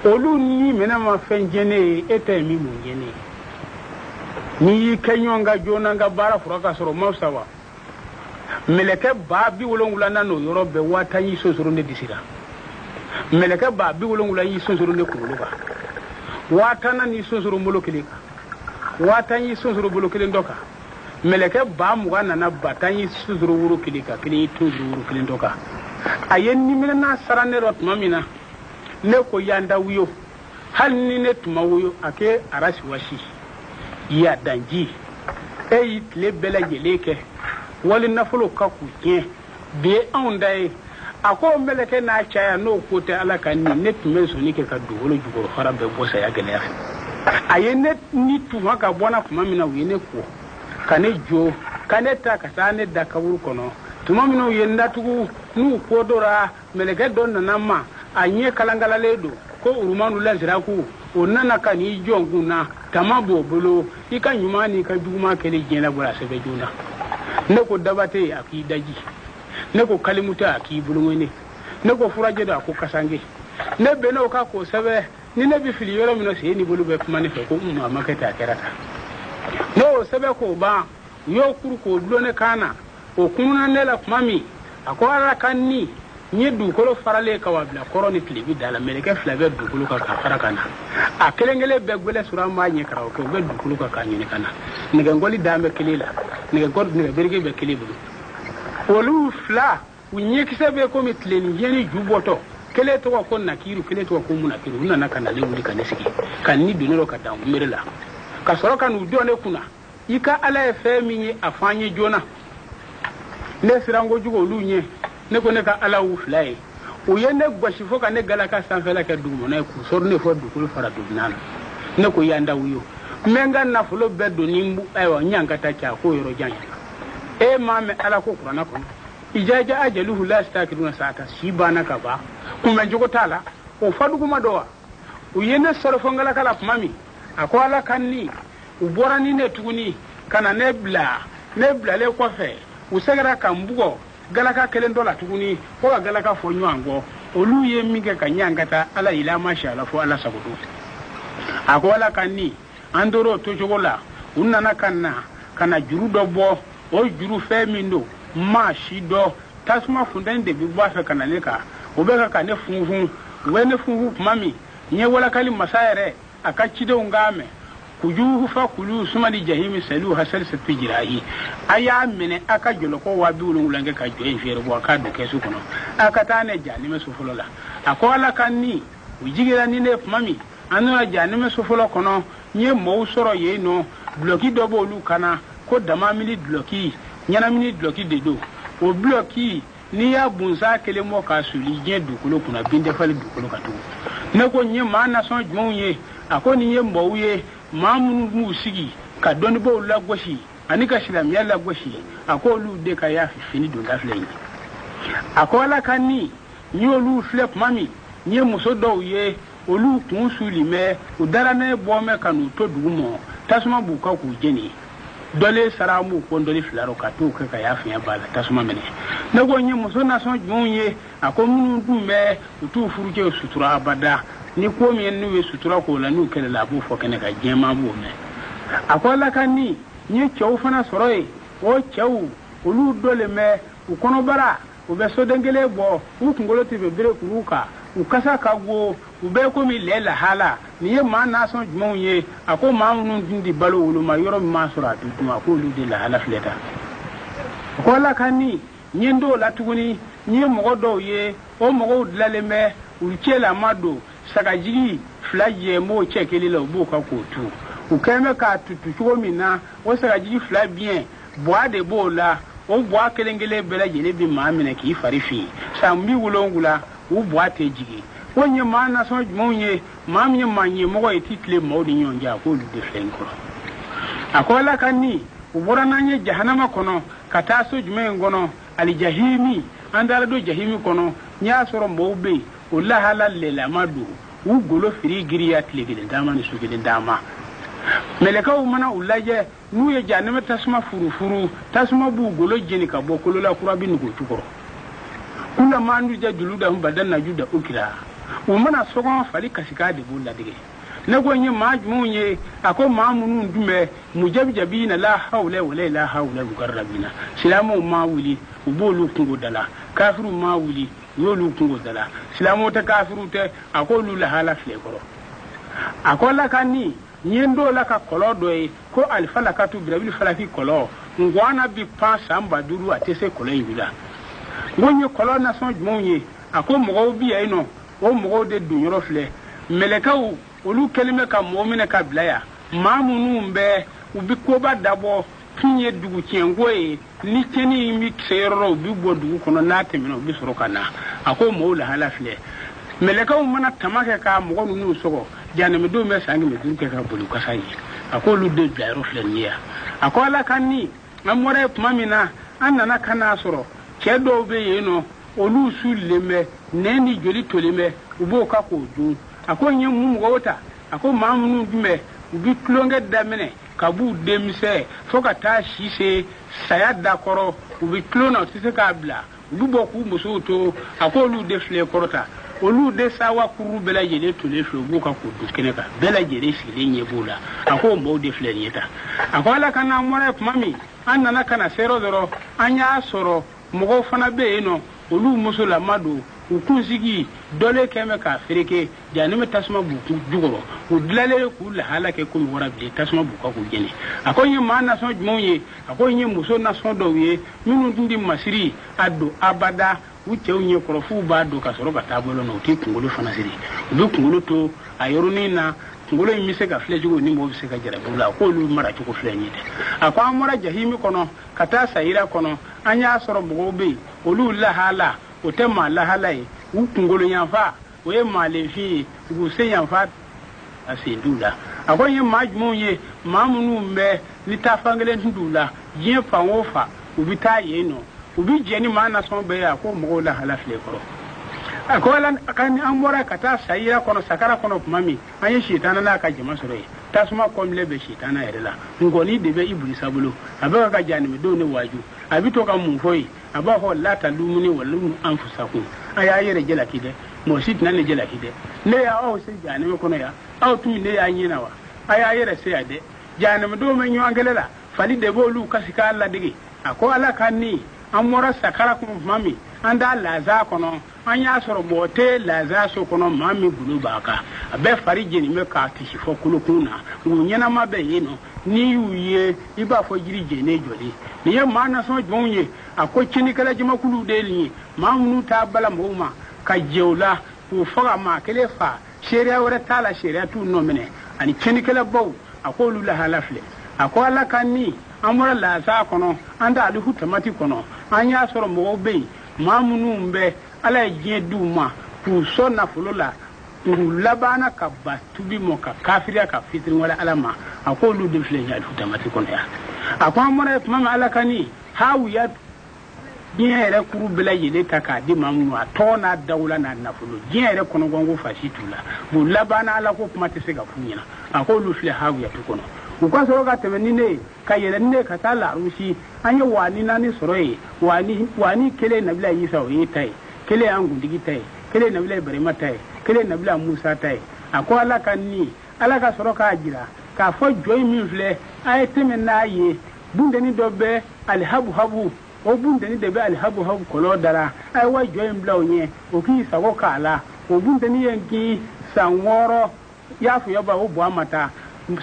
olu ni mena ma fenjene ete mi mungene ni kenyonga jonanga bara furaka soro mausawa meleke babi wolongula nano yorobe wata yi sosoro ne disira meleke babi wolongula yi sosoro ne kuluka wata na ni sosoro molokilika wata yi sosoro molokilin meleke ba muga nana batan yi sosoro wuro kilika kili tuzuru wuro kilin doka ayen ni mina na sarane rot mamina ne ko yanda wiyo hal ni ne tuma wiyo ake arashi washi ya danji le bela yeleke wali nafulo kaku kien be ondai ako meleke na chaya no kote alaka ni tume so ni ke ka duwolo jugoro fara be bosa ya gele ayene ni tuma ka bona kuma mina wine ko kane jo kane ta ka sane da kawuru kono tuma mina yenda tugu nu ko dora meleke don na ma anye kalangala ledo ko urumanu lazira ku onana kani jonguna tamabo bolo ika nyumani ka duguma kele jena bora sebe juna ne ko dabate akidaji ne ko kalimuta akibulungene ne ko furaje da ko kasange ne beno ka ko sebe ni ne bi fili yoro mino se ni bolu be kuma ne fe ko umma makata kerata no sebe ko ba yo kuru ko blone kana o kununa ne la mami akwara kanni ni du ko farale ka wabla koroni klibi dala meleke flaver du ko ka fara kana a kelengele be gole surama nyi karaw ko be du ko ka nyini kana ni ga ngoli dambe kelila ni ga gord ni ga berge be kelibu olu fla unye kisebe ko mitleni yeni juboto kele to ko nakiru kele to ko munakiru nana kana le wuli kana sigi kan ni dunero ka dan mirla ka soro kan ujo ne kuna ika ala efe minyi afanye jona ne sirango jugo lunye ne ko ne ka ala wu flae o yene gwashi foka ne galaka sanfela ka dumo na ku sor ne fo du ko fara du nana ne ko yanda wuyo menga na fulo beddo nimbu ayo nyanga ta cha ko yoro janya mame ala ko qur'ana ko ijaja ajaluhu la stakiruna sata sibana ka ba kuma jogo tala o fadu kuma dowa o yene soro fongala kala mami ako ala kanni o borani ne tuguni kana nebla le ko fe o segara kambugo galaka kelen dola tuguni ko galaka fo nyango olu ye mige kanyangata ala ila masha Allah fo ala sabudu ako ala kanni andoro to jogola unana kana juru do bo o juru fe mindo ma shido tasuma fundan de bi bwa fe kana leka o be ka ne funfun wene funfu mami nye wala kali masayere akachido ngame kujuhu fa kulu sumali jahimi salu hasal satijirahi aya mene aka jolo ko wa biulu ngulange ka joen fere bo aka do kesu kono aka tane jani me sufolola akola kanni ujigira ni ne mami anu jani me sufulo kono nye mo soro ye no bloki dobo lu kana ko dama mini bloki nyana mini bloki dedo o bloki ni ya bunza kele mo ka suli je dukulo kuna binde fali dukulo ka to ne ko nye ma na son jonye akoni nye mbowye mamun musigi ka doni bo la goshi anika shilam ya la goshi akolu de ka ya fini do dafle akola kanni nyolu flep mami nye muso dɔw ye olu kun suli mɛ u dara ne bɔ mɛ ka n'u to dugu mɔ tasuma b'u ka k'u jeni dɔle sara m'u ko dɔle filaro ka t'u kɛ ka y'a fiɲɛ b'a la tasuma minɛ ne ko nye muso nasɔn jumɛnw ye a ko minnu dun bɛ u t'u furucɛ sutura abada ni ko min n'u ye sutura k'o la n'u kɛlɛ la a b'u fɔ kɛnɛ ka jɛman b'o mɛn a ko ala ka ni nye cɛw fana sɔrɔ ye o cɛw olu dɔle mɛ u kɔnɔbara u bɛ soden kelen bɔ u kunkolo tɛ bɛ bere kuru kan u kasa ka go u bɛɛ komi lɛ lahala nin ye maa nasɔn jumɛnw ye a ko maa minnu dun di balo woloma yɔrɔ min m'a sɔrɔ a bɛ dun a ko olu de lahala filɛ ta a ko ala ka ni n ye n t'o la tuguni n ye mɔgɔ dɔw ye o mɔgɔw dilanlen bɛ u cɛla ma don sagajigi fila jɛ m'o cɛ kelen la u b'o ka k'o tu u kɛn bɛ k'a tutu cogo min na o sagajigi fila biɲɛ buwa de b'o la o buwa kelen kelen bɛɛ lajɛlen bɛ maa minɛ k'i fari fin san bi wolonwula u buwa tɛ jigin o ye maa nasɔn jumɛnw ye maa min ye maa ɲɛmɔgɔ ye ti tile maaw ni ɲɔgɔn cɛ a k'olu de filɛ n kɔrɔ a ko ala ka ni u bɔra n'an ye jahanama kɔnɔ ka taa so jumɛn in kɔnɔ alijahimi an taara don jahimi kɔnɔ n y'a sɔrɔ maaw bɛ yen o lahala lɛlama don u golo firi giriya tile kelen d'a ma ni su kelen d'a ma mɛlɛkɛw mana u lajɛ n'u ye jahanama tasuma furufuru tasuma b'u golo jeni ka bɔ kolola kura bɛ nugu jukɔrɔ kula mandu ja juluda hum badan na juda ukira u mana sɔgɔn fali kasika de b'u ladege ne ko nye maa jumɛnw ye a ko maa minnu dun bɛ mujabijabina la hawla wala la hawla mugarrabina silamɛw ma wuli u b'olu kungo dala kafiru ma wuli u y'olu kungo dala silamɛw tɛ kafiru tɛ a ko olu lahala filɛ kɔrɔ a ko ala ka ni n ye n dɔw la ka kɔlɔ dɔ ye ko alifalakatu birabil falaki kɔlɔ ngwana bi pan san 5,000 a tɛ se kɔlɔ in la n ko n ye kɔlɔ nasɔn jumɛnw ye a ko mɔgɔw bi yan nɔ o mɔgɔw de don yɔrɔ filɛ mɛlɛkɛw olu kɛlen bɛ ka mɔgɔ minɛ ka bila yan maa minnu bɛ u bɛ koba dabɔ tun ye dugu tiɲɛnko ye ni cɛnni in bɛ se yɔrɔ la u bɛ bɔ dugu kɔnɔ n'a tɛmɛna u bɛ sɔrɔ ka na a ko mɔgɔw lahala filɛ mɛlɛkɛw mana tama kɛ ka mɔgɔ ninnu sɔgɔ janɛmɛdenw bɛ san 500 kɛ ka boli kasa ye a ko olu de bila yɔrɔ filɛ nin ye yan a ko ala ka ni an bɔra ye tuma min na an nana ka n'a sɔrɔ cɛ dɔw bɛ yen nɔ olu sulilen bɛ nɛn ni joli tolen bɛ u b'o ka k'o dun a ko n ye mun mɔgɔw ta a ko maa minnu dun bɛ u bɛ tulonkɛ daminɛ ka b'u denmisɛn fo ka taa si se saya dakɔrɔ u bɛ tulon na u tɛ se k'a bila u bɛ bɔ k'u musow to a ko olu de filɛ kɔrɔta olu de sawa kuru bɛɛ lajɛlen tolen filɛ u b'u ka k'o dun kɛnɛ kan bɛɛ lajɛlen sigilen ɲɛ b'u la a ko maaw de filɛ nin ye ta a ko ala ka n'an bɔra ye tuma min an nana ka na se yɔrɔ dɔrɔn an y'a sɔrɔ mɔgɔw fana bɛ yen nɔ olu musolama don u kunsigi dɔle kɛmɛ k'a fereke janɛmɛ tasuma b'u jukɔrɔ u dilanlen k'u lahala kɛ komi warabilen tasuma b'u ka k'u jeni a ko n ye maa nasɔn jumɛnw ye a ko n ye muso nasɔn dɔw ye minnu tun di masiri a don abada u cɛw ɲɛ kɔrɔ f'u b'a don ka sɔrɔ ka taa bolo na u tɛ kunkolo fana siri u bɛ kunkolo to a yɔrɔnin na kunkolo in bɛ se ka filɛ cogo ni mɔgɔw bɛ se ka jarabi la a ko olu mara cogo filɛ nin ye dɛ a ko an bɔra jahimi kɔnɔ ka taa sayira kɔnɔ an y'a sɔrɔ mɔgɔw bɛ yen olu lahala o tɛ maa lahala ye u kunkolo yanfa o ye maa lenfin ye u se yanfa a sen t'u la a ko n ye maa jumɛnw ye maa minnu bɛ ni taafan kelen t'u la diɲɛ fan o fan u bɛ taa yen nɔ u bɛ jɛ ni maa nasɔn bɛɛ ye a ko mɔgɔw lahala filɛ kɔrɔ a ko ala an bɔra ka taa sayira kɔnɔ sakara kɔnɔ tuma min an ye sitana n'a ka jama sɔrɔ yen tasuma kɔnbilen bɛ sitana yɛrɛ la ngɔni de bɛ ibilisa bolo a bɛ ka janɛmɛdenw ni waaju a bɛ to ka mun fɔ yen a b'a fɔ lata lumuni wa lumu anfusakun a y'a yɛrɛ jalaki dɛ mɔgɔ si tɛna ne jalaki dɛ ne y'aw se janɛmɛ kɔnɔ yan aw tun ne y'a ɲɛna wa a y'a yɛrɛ se yan dɛ janɛmɛdenw bɛ ɲɔgɔn kɛlɛ la fali de b'olu kasi k'a ladege a ko ala ka ni an bɔra sakara kɔnɔ tuma min an t'a laza kɔnɔ an y'a sɔrɔ mɔgɔ tɛ laza so kɔnɔ maa min golo b'a kan a bɛɛ fari jeni bɛ k'a kisi fɔ kolokun na u ɲɛnama bɛ yen nɔ n'i y'u ye i b'a fɔ jiri jɛnen jɔlen nin ye maa nasɔn jumɛnw ye a ko tiɲɛnikɛla jamakuluw de ye nin ye maa minnu t'a bala mɔgɔw ma ka jɛ u la k'u faga maa kelen fa seereya wɛrɛ t'a la seereya t'u nɔ minɛ ani tiɲɛnikɛla baw a ko olu lahala filɛ a ko ala ka ni an bɔra laza kɔnɔ an tɛ alifu tamati kɔnɔ an y'a sɔrɔ mɔgɔw bɛ yen maa minnu bɛ ala ye diɲɛ diw ma k'u sɔn nafolo la k'u labanna ka ba tubi mɔ ka kafiriya ka fitiri wale ala ma a ko olu de filɛ alifu tamati kɔnɔ yan a ko an bɔra ye tuma min ala ka ni hawiya diɲɛ kuru bɛɛ lajɛlen ta k'a di maa minnu a tɔ n'a dawula n'a nafolo diɲɛ yɛrɛ kɔnɔgɔnko fasi t'u la bon laban ala ko kuma tɛ se ka f'u ɲɛna a k'olu filɛ hawiyatu kɔnɔ u ka sɔrɔ ka tɛmɛ ni ne ye ka yɛlɛ ni ne ka taa larusi an ye waani naani sɔrɔ ye waani kelen nabila yisa o ye ta ye kelen y'an kuntigi ta ye kelen nabila ibrahima ta ye kelen nabila musa ta ye a ko ala ka ni ala ka sɔrɔ k'a jira k'a fɔ jɔn min filɛ a ye tɛmɛ n'a ye bundeni dɔ bɛ alihabuhabu o bundeni de bɛ alihabuhabu kɔlɔ dara a ye wa jɔn in bila o ɲɛ o k'i sago k'a la o bundeni ye k'i san 6 y'a fɔ yaba o bɔ a ma taa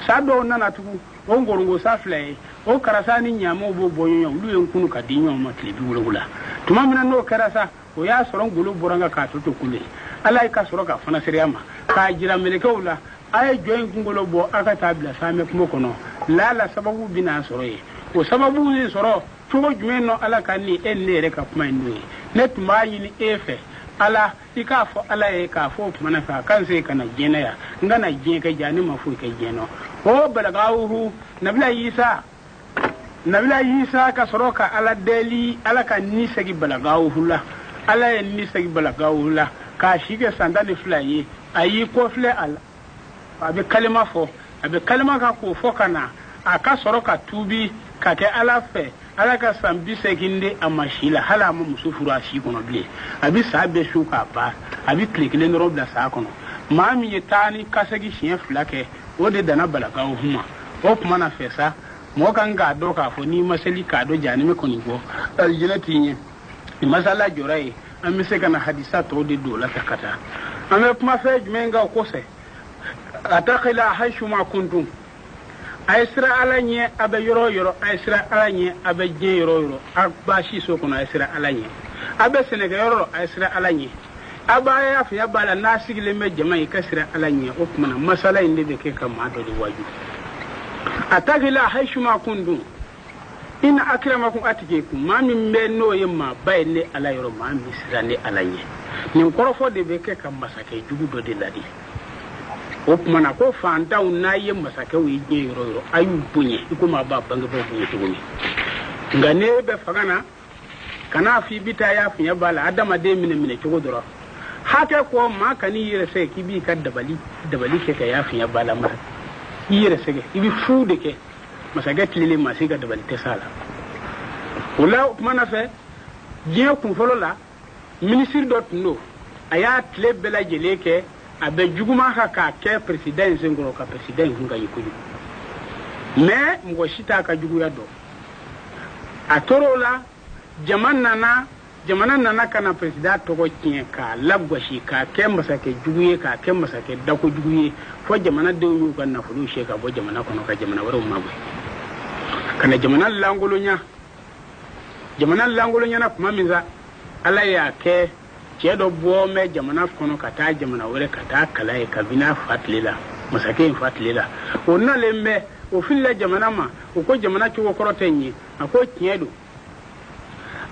sa dɔw nana tugun o ngorongo sa fila ye o karasa ni ɲaamaw b'o bɔ ɲɔgɔn olu ye nkunu ka di ɲɔgɔn ma tile 70 tuma min na n'o kɛra sa o y'a sɔrɔ ngolo bɔra nga k'a to kule ala ye ka sɔrɔ ka fana sereya ma k'a jira melekɛw la a ye jɔn in kunkolo bɔ a ka taa bila saamɛ kungo kɔnɔ laala sababu bɛna sɔrɔ ye o sababu ye sɔrɔ cogo jumɛn nɔ ala ka ni e ne yɛrɛ ka kuma in n'o ye ne tun b'a ɲini e fɛ ala i k'a fɔ ala ye k'a fɔ o tuma na fɛ a kan se ka na diɲɛ ya n ka na diɲɛ kɛ ja ne ma foyi kɛ diɲɛ nɔ o balagawuhu nabila yisa ka sɔrɔ ka ala deli ala ka ni segi balagawuhu la ala ye ni segi balagawuhu la k'a si kɛ san 12 ye a y'i kɔfilɛ a la a bɛ kalima fɔ a bɛ kalima ka k'o fɔ ka na a ka sɔrɔ ka tuubi ka kɛ ala fɛ ala ka san 80 de a ma si la hali a ma muso furu a si kɔnɔ bilen a bɛ saa bɛɛ su k'a ban a bɛ tile 1 dɔrɔn bila saa kɔnɔ maa min ye taa ni kasɛgi siɲɛ 2 kɛ o de dana balagaw huma o tuma na fɛ sa mɔgɔ kan k'a dɔn k'a fɔ n'i ma seli k'a dɔn jaa ni bɛ kɔni bɔ alijinɛ t'i ɲɛ ni masala jɔra ye an bɛ se ka na hadisa tɔw de don o la ta ka taa an bɛ kuma fɛn jumɛn kan o kɔfɛ atakila haishuma kuntum a ye sira ala ɲɛ a bɛ yɔrɔ o yɔrɔ a ye sira ala ɲɛ a bɛ diɲɛ yɔrɔ o yɔrɔ a baasi so kɔnɔ a ye sira ala ɲɛ a bɛ sɛnɛkɛyɔrɔ a ye sira ala ɲɛ a b'a y'a fɛ a b'a la n'a sigilen bɛ jama ye ka sira ala ɲɛ o tuma na masala in de bɛ kɛ ka maa dɔ de waju atakila haishuma kuntum ina akramakum atikekum maa min bɛ n'o ye maa ba ye ne ala yɔrɔ maa min sira ne ala ɲɛ nin kɔrɔfɔ de bɛ kɛ ka masakɛ jugu dɔ de ladi o tuma na ko fantanw n'a ye masakɛw ye diɲɛ yɔrɔ yɔrɔ a y'u bonya i komi a b'a bangebaaw bonya cogo min nka ne bɛ fanga na kana f'i bi taa y'a fiɲɛ b'a la adamaden minɛ cogo dɔrɔn hakɛ kɔ maa ka n'i yɛrɛ sɛgɛ k'i b'i ka dabali kɛ ka y'a fiɲɛ b'a la masa i yɛrɛ sɛgɛ i bɛ fu de kɛ masakɛ tilelen maa si ka dabali tɛ s'a la o la o tuma na fɛ diɲɛ kunfɔlɔ la minisiri dɔ tun don a y'a tile bɛɛ lajɛlen kɛ a bɛ juguman kan k'a kɛ président in senkɔrɔ ka président in kun ka ye kojugu mais mɔgɔ si t'a ka juguya dɔn a tor'o la jamana nana ka na président tɔgɔ tiɲɛ k'a lagosi k'a kɛ masakɛ jugu ye k'a kɛ masakɛ dako jugu ye fɔ jamanadenw y'u ka nafolo se ka bɔ jamana kɔnɔ ka jamana wɛrɛw mabɔ ka na jamana langolonya na kuma min sa ala y'a kɛ cɛ dɔ bɔ mɛ jamana kɔnɔ ka taa jamana wɛrɛ ka taa kala ye kabini a fa tile la masakɛ in fa tile la o nalen bɛ o filila jamana ma o ko jamana cogo kɔrɔ tɛ ɲɛ a ko tiɲɛ don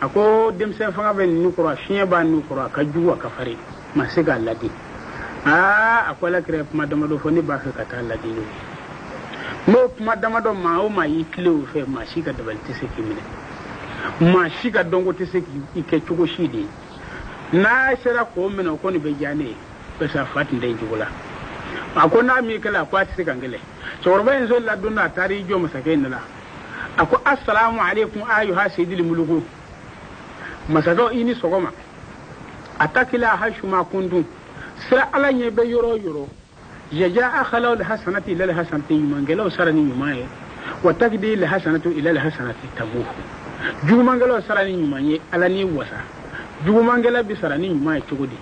a ko denmisɛn fanga bɛ ninnu kɔrɔ a fiɲɛ b'a ninnu kɔrɔ a ka jugu a ka farin ma se k'a ladi a ko ala kɛra kuma damadɔ fɔ ne b'a fɛ ka taa ladi n'o ye n'o kuma damadɔ maa o maa y'i tile o fɛ maa si ka dabali tɛ se k'i minɛ maa si ka dɔnko tɛ se k'i kɛ cogo si de ye n'a sera k'o minɛ o kɔni bɛ diya ne ye parce que a fa tun tɛ yen cogo la a ko n'a min kɛla a ko a tɛ se ka gɛlɛn cɛkɔrɔba in sɔrɔ la don dɔ a taara i jɔ masakɛ in de la a ko asalamu aleykum ayuha seydil muluku masakɛw i ni sɔgɔma atakila haishuma kuntum sira ala ɲɛ bɛ yɔrɔ o yɔrɔ yaja akhalaw alhasanati ila alhasanati ɲumangɛlaw sara ni ɲuman ye wa tagdi alhasanatu ila alhasanati tamuhu jugumangɛlaw sara ni ɲuman ye ala ni wasa jugumangɛla bi sara ni ɲuman ye cogo di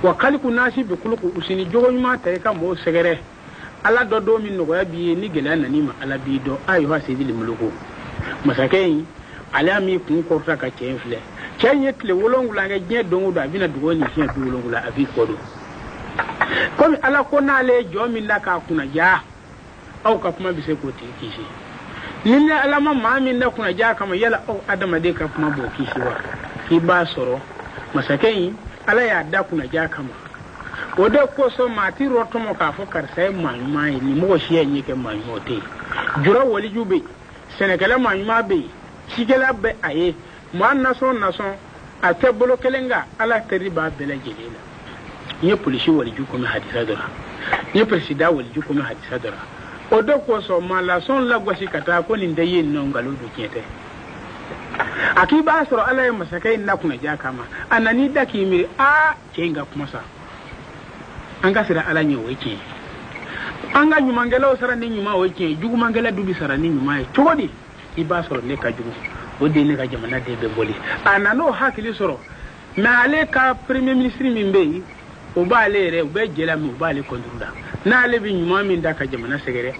wa kaliku nasi bi kuluku usini jogo ɲuman ta i ka mɔgɔw sɛgɛrɛ ala dɔ don min nɔgɔya b'i ye ni gɛlɛya nani ma ala b'i dɔn ayuha seydil muluku masakɛ in ale y'a min kun kɔrɔta ka cɛ in filɛ cɛ in ye tile 7 kɛ diɲɛ don o don a bɛna dugawu ni fiɲɛ 7 a b'i kɔ don komi ala ko n'ale ye jɔ min da k'a kunnaja aw ka kuma bɛ se k'o tigi kisi ni ne ala ma maa min da kunnaja kama yala aw adamaden ka kuma b'o kisi wa k'i b'a sɔrɔ masakɛ in ala y'a da kunnaja kama o de kosɔn maa ti rɔtɔmɔ k'a fɔ karisa ye maa ɲuman ye ni mɔgɔ si ye kɛ maa ɲuman o tɛ yen jura waliju bɛ yen sɛnɛkɛla maa ɲuman bɛ yen cikɛla bɛ a ye mo nason a tebolo kelenga ala teriba bela jelela nye polisi wali juko me hadisa dora nye presida wali juko me hadisa dora odo ko so mala son la gosi kata ko ni ndeye no ngalo do kete akiba soro ala ya masakai na kuna ja kama anani daki mi a kenga kuma sa anga sira ala nyi weke anga nyumangela sara ni nyuma weke jugu mangela dubi sara ni nyuma e chodi iba soro ne ka jugu odi ne ka jamana de be boli anano hakili soro na ale ka premier ministre mi mbei o ba ale re o be jela mi o ba ale kondunda na ale bi nyuma mi ndaka jamana segere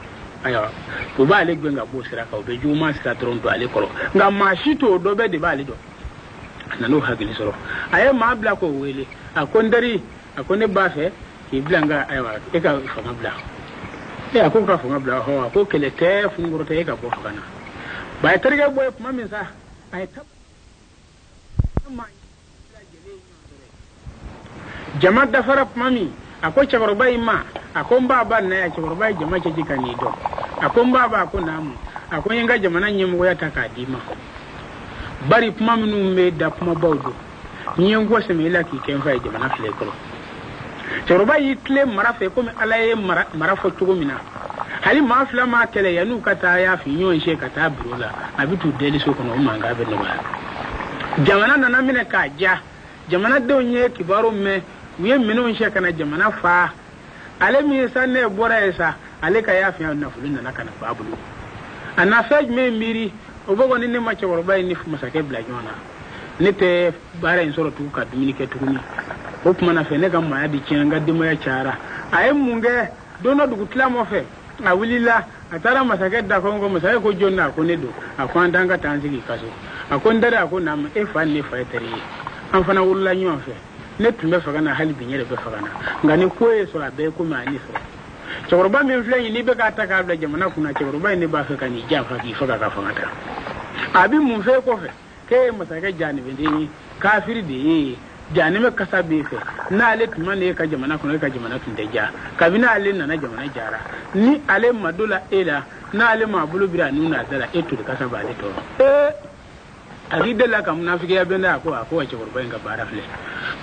aya o ba ale gbenga bo sira ka o be juma sira tronto ale kolo nga mashito do be de ba ale do anano hakili soro aye ma bla ko wele akondari akone ba fe iblanga aywa e ka fanga bla e akoka fanga bla ho ko kele te funguro te ka bo fanga ba terga boy mami sa ay tab jama da farap mami ako chagorba ima ako baba na ya chagorba jama ce jikani do ako baba ko namu ako yanga jama na nyim ya takadima bari mami nu me da kuma bawdo nyengo se me la ki ken fa jama na fle ko chagorba yitle marafe ko me alaye marafo tugumina hali ma fla ma kele yanu kata ya fi nyon she kata brola abitu deli so kono manga be no ba jamana nana mine ka ja jamana de onye kibaro me wiye mino she kana jamana fa ale mi sanne bora esa ale ka ya fi na fulun na kana fa bulu ana fej me miri obogo ni ma che worba ni fu masake bla jona nite bara en soro tu ka dominike tukuni o kuma na fe ne ga ma ya di chenga de mo ya chara ay munge dono dugu tlamo fe awulila atara masake da kongo masake ko jonna ko nedo akwanda nga tanzigi kaso akondare akona ma e fa ne fa tare an fana wulla nyon fe ne tumbe faga na hali binyere be faga na ngani ko e so abe ko ma ni so choroba mi fle ni be ka ta ka bla jamana kuna choroba ni ba fe ka ni ja fa ki faga ka faga ta abi mun fe ko fe ke masake jani be ni kafiri de jani me kasa be fe na ale tuma ne ka jamana kuna ka jamana tun de ja kabina ale na jamana jara ni ale madula ela na ale ma bulu bira nuna dala etu de kasa ba le to agide la kam nafike ya benda ko wache kurba nga bara fle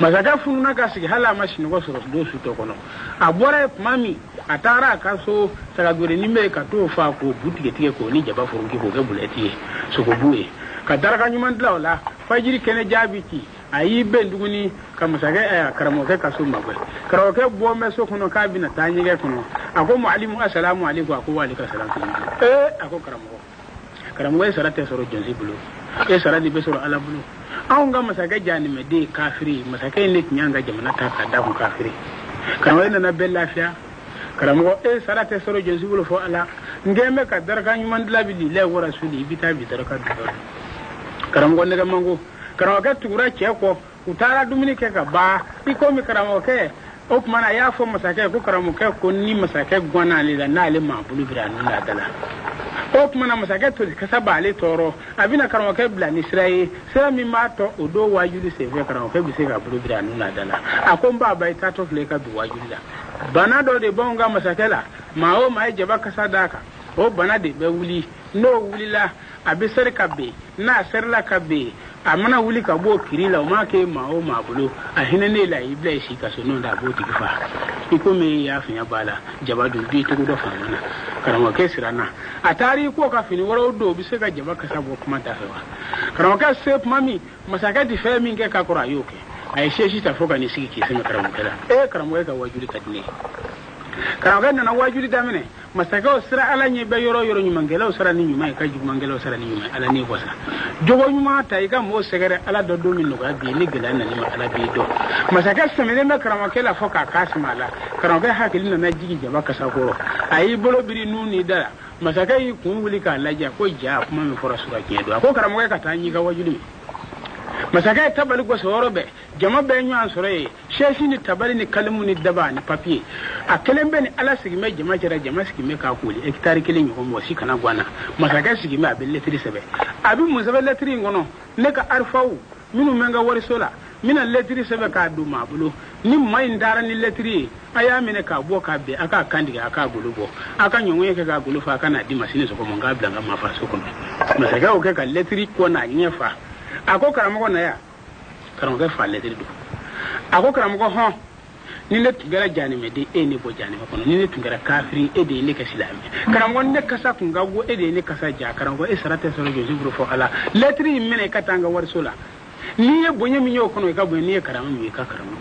masaka fununa ka sigi hala mashini ko soro do su to kono abore mami atara kaso saka gore nimbe ka to fa ko butige tige ko ni jaba furungi ko ga buleti so ko buye ka daraka nyuman dawla fajiri kene jabiti ayi benduguni ka masaka karamo ke kaso magwe karawo ke bo me so kono ka bina tanyi ge kono ako muallimu assalamu alaikum ako wa alaikum assalam ako karamo e sarate soro jonsi bulu e saradi be soro ala bulu awanga masaka jani me de kafiri masaka ne nyanga jamana ta ka da mu kafiri karamo ina na bella fiya karamo e sarate soro jonsi bulu fo ala ngeme ka daraka nyuman labi lillahi wa rasuli bita bi daraka do karamo ne ga mango karamo ka tura che ko utara dumini ke ka ba iko mi karamo ke o kuma na ya fo masaka ko karamo ke ko ni masaka gwana le na le ma bulu biranu na dala o kuma na masaka to kasaba le toro abina karamo ke bla ni siraye sira mi mato odo wajuli se ve karamo ke bi se ka bulu biranu na dala akomba ba ita to fle ka bi wajuli da bana do de bonga masaka la ma o mai jaba kasada ka o bana de be wuli no wuli la abisar ka be na serla ka be amana wuli ka bo kirila o ma ke ma o ma bulu a hinene la ibla shi ka so no da bo tifa iko me ya finya bala jaba do bi to do fa mana karamo ke sirana a tari ko ka fini woro do bi se ka jaba ka sabo kuma ta fa karamo ka sep mami masaka di fe min ke ka kora yoke ai shi ta foka ni siki ke sai karamo kala karamo ka wajuri ka dine karamo na wajuri da mene masaka o sira ala nyi be yoro nyi mangela o sira ni nyi mai ka ju mangela o sira ni nyi ala ni kosa jogo nyi ma ta iga mo segere ala do do min no ga bi ni gela na ni ma ala bi do masaka semene na karamo kala foka kasmala karamo ka hakili na jigi jaba ka sakoro ayi bolo biri nuni da masaka yi kun wuli ka laja ko ja kuma mi fora sura kedo ko karamo ka tanyi ga wajuli masaka tabali go sorobe jama be nyu ansore sheshi ni tabali ni kalmu ni daba ni papier a kelembe ni ala sigime jama jara jama sigime ka kuli hektare kelen yi homo si kana gwana masaka sigime abel letri sebe abi musabe letri ngono ne ka arfau minu menga wori sola mina letri sebe ka du mabulo ni mai ndara ni letri aya mine ka bo ka be aka kandiga aka gulugo aka nyonwe ke ka gulu fa kana di masini so ko monga blanga mafa so ko masaka o ke ka letri ko na nyefa ako karamo na ya karamo ga falle do ako karamo ho ni ne tungara jani me de eni bo jani ko ni ne tungara kafiri e de ne ka silami karamo ne kasa kunga go e de ne kasa ja karamo e sarate soro jo zubru fo ala letri mene katanga war sola ni e bonye mi nyo kono ka bo ni e karamo mi ka karamo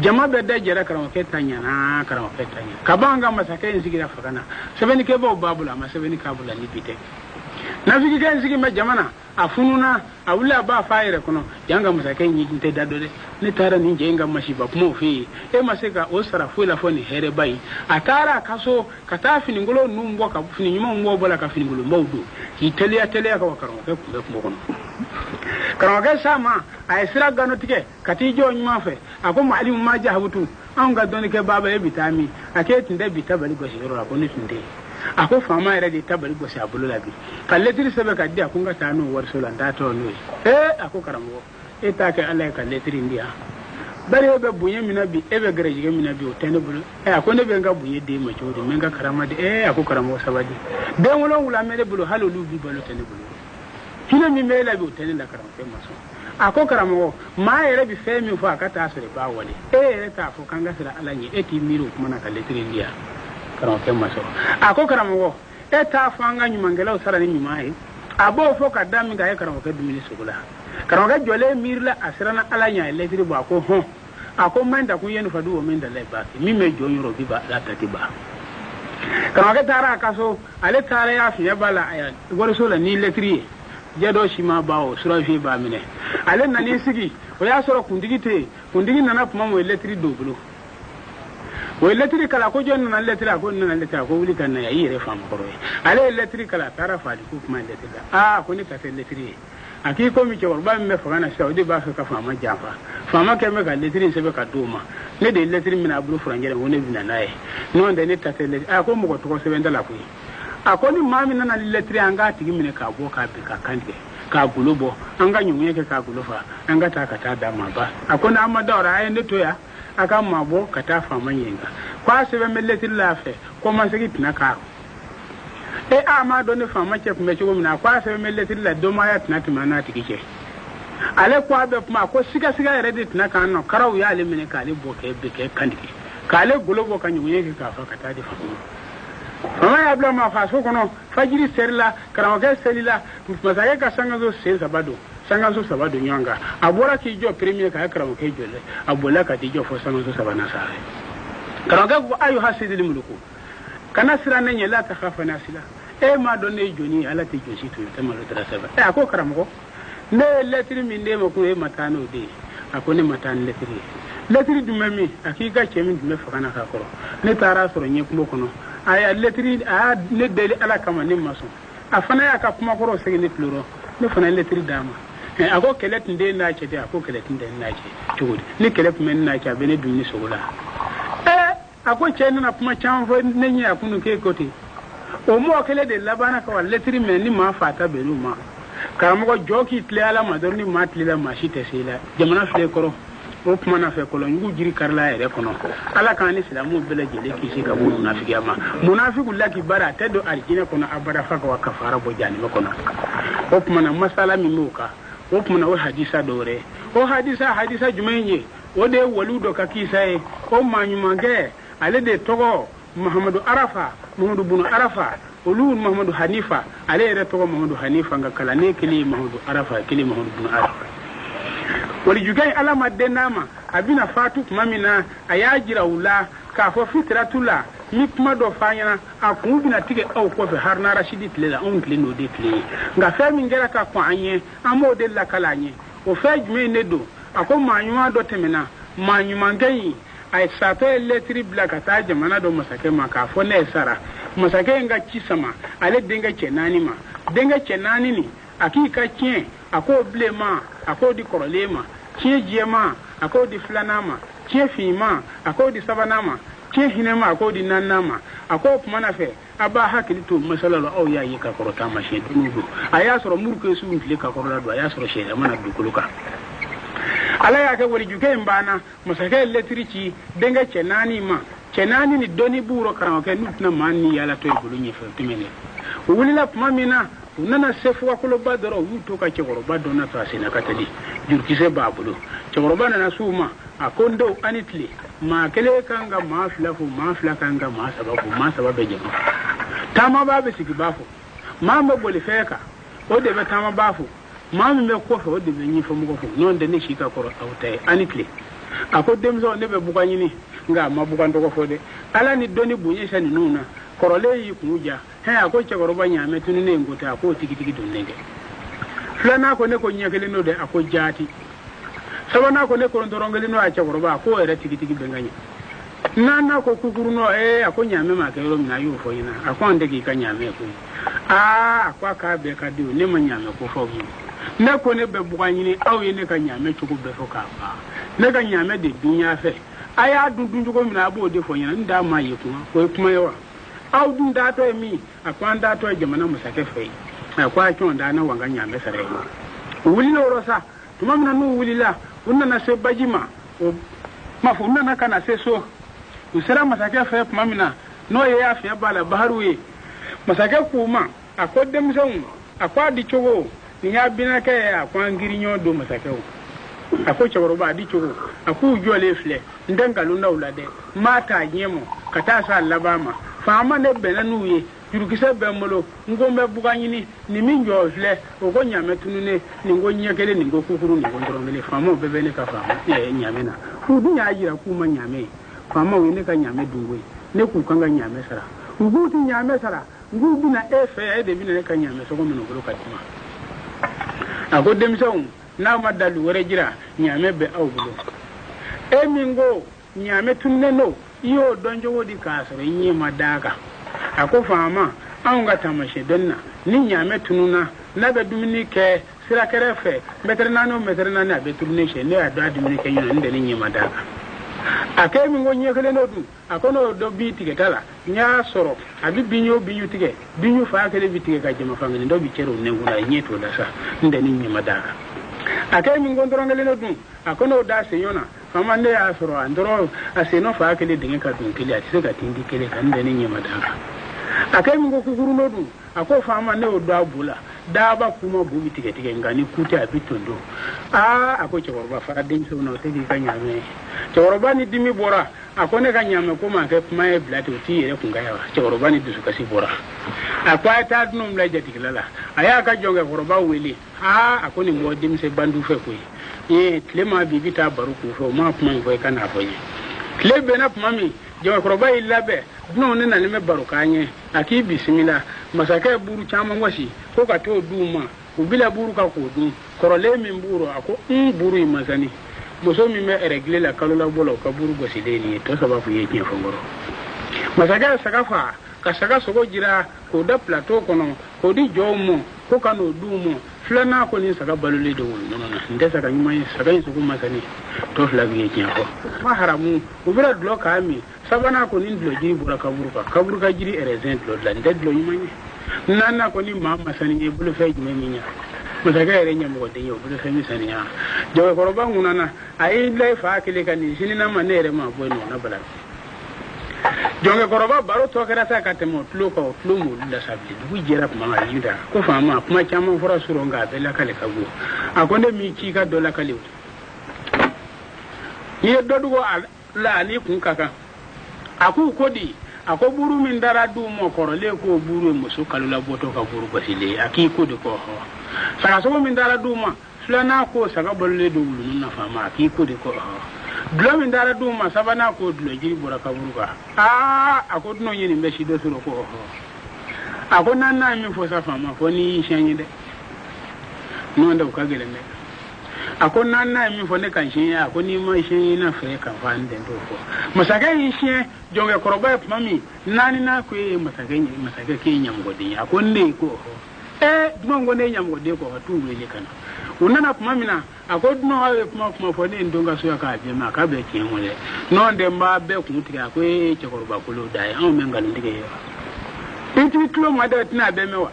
jama be da jara karamo ke tanya na karamo ke tanya kabanga masaka en sigira fakana sebeni ke bo babula ma sebeni kabula ni bite na fiki kan sigi ma jamana afununa awula ba faire kono yanga masaka en yinte dadode ni tara ni jenga mashiba kuma fi e maseka o sara fu la foni here bai atara kaso kata fini ngolo numbo ka fini nyuma mbo bola ka fini ngolo mawdu ki telia ka karamo ke ko kono karamo ke sama ay sira gano tike kati jo nyuma fe ako maalim ma jahabutu an ga doni ke baba e bitami ake tinde bitabali go shiro ko ni tinde ako fama era di tabali go sa bulu labi kalletiri sebe ka dia kunga tanu war so landa to no ako karamo e ta ke Allah kalletiri ndia bare be bunye minabi e be garejige minabi o tene bulu ako ne be nga bunye de ma chodi menga karama de ako karamo sabaji de wolo wula mele bulu halolu bi balo tene bulu kila mi mele bi o tene la karamo ke maso ako karamo ma ere bi fe mi fa ka ta sere ba wale ere ta fo kanga sira alanye e ti miro kuma na kalletiri ndia karamo ke maso ako karamo e ta fanga nyuma ngela usara ni nyuma e abo fo ka dami ga e karamo ke dumini sugula karamo ke jole mirla asirana alanya eletri ba ko ho ako menda ku yenu fadu o menda le ba mi me jonyoro bi ba la tatiba karamo ke tara kaso ale tara ya fi bala aya goro so la ni letri jedo shima bawo sura fi ba mine ale nani sigi o ya soro kundigi nana puma mo letri doblo o letri kala ko jonna na letri ko wuli kan na yire fam koro ale letri kala tara fa di ku kuma letri ko ni ta letri aki ko mi ke warba me fa kana saudi ba ka fama jafa fama ke me ka letri se be ka doma ne de letri mina bulu frangere woni bina nae non de ne ta letri ko mo ko to se be ndala ku akoni mami nana letri anga tigi mine ka bo ka bi ka kande ka gulobo anga nyumye ke ka gulofa anga ta ka ta da ma ba akona amada ora ay ne to ya aka mabo ka ta fama yenga kwa se be letri la fe ko man se gitina ka e ama do ne fama ke kuma chigo mina kwa se be letri la do ma ya tina tima na tigi ke ale kwa be kuma ko siga ere de tina ka no karaw ya ale mine ka le bo ke be ke kandiki ka le gulobo ka nyumye ke ka fa ka ta di fama mama ya bla ma fa so kono fajiri serla karamo ke selila masake ka sangazo se sabado nyanga abora ki jo premier ka karamo ke jole abola ka ti jo fo sangazo sabana sare karamo ke ayu hasidil muluku kana sira nenye la ta khafa nasila e ma donne joni ala ti josi to te malo tra saba ako karamo ne letri min de mo ko e matano de akone matan letri dumami akika chemi dume fakana ka koro ne tara soro nye kumo kono aya letri ne deli ala kama ni maso afana ya ka kuma koro sege ne pluro ne fana letri dama ako kelet nde na che de ako kelet nde na che tugudi ni kelet men na che bene dumni sogula ako chena na kuma chamfo ne nya kunu ke koti o mo kele de labana ka letri men ni ma fata belu ma karamo joki tle ala madorni matli la mashite sila jamana fle koro o kuma na fe kolo ngu jiri karla ere kono ala kan ni islamu bele jele kisi ka bu munafiki ama munafiku laki bara tedo aljina kono abara faka wa kafara bo jani kono o kuma na masala mi muka o kuma na o hadisa dore o hadisa jumenye o de waludo ka kisae o manyumange ale de togo muhammadu bunu arafa olu muhammadu hanifa ale ere togo muhammadu hanifa ngakala ne kili muhammadu arafa kili muhammadu bunu arafa wali jugai alama denama abina fatu mamina ayajira ula ka fo fitratula mi kuma do fanya akun bina tige au ko fe harna rashidi tlela on klino de tli nga fe mi ngera ka ko anye amo de la kalanye o fe jme nedo akon manyuma do temena manyuma ngai ay sato letri blaka ta jamana do masake maka fo ne sara masake nga kisama ale denga chenani ni akika kien ako blema ako di korolema kien jema ako di flanama kien fima ako di sabanama kien hinema ako di nanama ako pumana fe aba hakili to masalalo aw ya yika korota ma she dunugo aya soro murke su ngile ka korora do aya soro she mana dukuluka ala ya ka wali juke mbana masake letrici denga chenani ni doni buro karamo ke nutna manni yala to bulu nyefe timene wulila pumamina nana sefu akolo badoro wuto ka cekoroba dona to asina katali jurkise babulo cekoroba nana suma akondo anitli ma kele kanga ma fla kanga ma sababu jema tama babe sikibafu mama boli feka o de be tama bafu mama me ko fe o de be nyi famu ko non de ne shika koro awtai anitli akodem zo ne be buganyini nga mabuganto ko fode ala ni doni bunyesha ni nuna korole yi kuja he ako chekoroba nyame tunune ngota ako tikitiki donnenge flana ko ne ko nyakele no de ako jati sabana ko ne ko ndorongele no a chekoroba ako ere tikitiki benganya nana ko kukuru no ako nyame ma ke ro mina yu fo yina ako ndegi ka nyame ko akwa ka be ka diu ne ma nyame ko fo bi ne ko ne be buganyini aw ye ne ka nyame chuku be fo ka ba ne ka nyame de dunya fe aya dundun jugo mina bo de fo yina nda ma yi ko kuma yawa aw dun da to mi akwa nda to jamana musake fe akwa chon da na wanga nyame sare wuli no rosa tuma mina no wuli la unna na se bajima o mafu unna na kana se so usera masake fe kuma mina no ye ya fe bala baharuwe masake kuma akodem son akwa di chogo ni ya binaka ya akwa ngirinyo do masake o ako chawroba di chogo aku jole fle ndenga lunda ulade mata nyemo katasa labama fama ne benanuye jurukise bemolo ngombe buganyini ni minjo fle ogo nyame tunune ni ngo nyekele ni ngo kukuru ni ngo ndorongele fama bebele ka fama nyame na fudu nya ajira kuma nyame fama wene ka nyame dungwe ne ku kanga nyame sara nguti nyame sara ngubi na efe de bina ne ka nyame so ko mino gro ka tuma ako demson na madalu wore jira nyame be awbulo mingo nyame tunne no iyo donjo wodi kasare nyi madaka ako fama anga tamashe donna ni nyame tununa na be dumini ke sira kerefe meternano abe turne she ne ado dumini ke yono ndeni nyi madaka ake mingo nyekele no du akono do bi tigetala nya soro abi binyo tige binyo fa kele bi tige ka jema fangani ndo bi chero nengula nyeto da sa ndeni nyi madaka ake mingo ndorongele no du akono da senyona fama ne ya soro andoro aseno fa kele dinge ka dun kele ati se ka tindi kele kan ndeni nyi madaka ake mingo kukuru no du ako fama ne o do abula daba kuma bubi tige ngani kuti abitondo ako choroba fara dimso no tegi kanyame choroba ni dimi bora akone kanyame kuma ke kuma e blati uti ere kungayawa choroba ni dusuka si bora akwa ta dum la jatikilala aya ka jonga choroba weli akoni mo dimse bandu fe ko tlema bibita baruku fo ma kuma ko kana foye klebe na mami jonga choroba ilabe no ne na me barukanye aki bismillah masaka buru chama ngwasi ko ka to duma ubila buru ka ko dum korole min buru ako buru imazani muso mi me regle la kalula bolo ka buru gosile ni to saba fu yeke fongoro masaka sakafa ka saka sogo jira ko da plateau kono ko di jomo ko kano dumo flana ko ni saka balule do no nde saka nyuma saka ni suku masani to flabi yeke ko maharamu ubila dlo ka mi sabana ko ni dlo jiri bura kaburu ka jiri erezent lo la nde dlo nyuma ni nana ko ni mama sani e bulu fe jime minya musaka ere nyam ko de yo bulu fe mi sani ya jo ko roba ngunana ai le fa kile kan ni sinina manere ma bo no na bala jonge ko roba baro to kera ta katemo tlo ko tlo mo la sabli bu jera ko ma yuda ko fa ma kuma chama fora suronga be la kale kago akonde mi ci ka do la kale ni dodugo la ni kun kaka aku kodi ako buru min dara du mo korole ko buru musu kalula boto ka buru basile aki ko de ko ho saka so min dara du ma flana ko saka bolle do wulu na fama aki ko de ko ho dlo min dara du ma sabana ko dlo jiri bura ka buru ka ako no yini be shi do suro ko ho ako nanna mi fo sa fama fo ni shanyi de no ndo ka gele ne ako nanna mi fo ne kan shin ako ni ma shin na fe kan fa nden do ko masaka yin shin jonge koroba mami nani na ko e masaka ke nyamgodi ako ne ko dumango ne nyamgodi ko tu wele kana unana kumamina ako duno hawe kuma fo ne ndonga so ka be ma ka be kiemole no nde mba be kumutika ko e chekoroba kulo dai an menga ndike yo inti kilo mada tina be mewa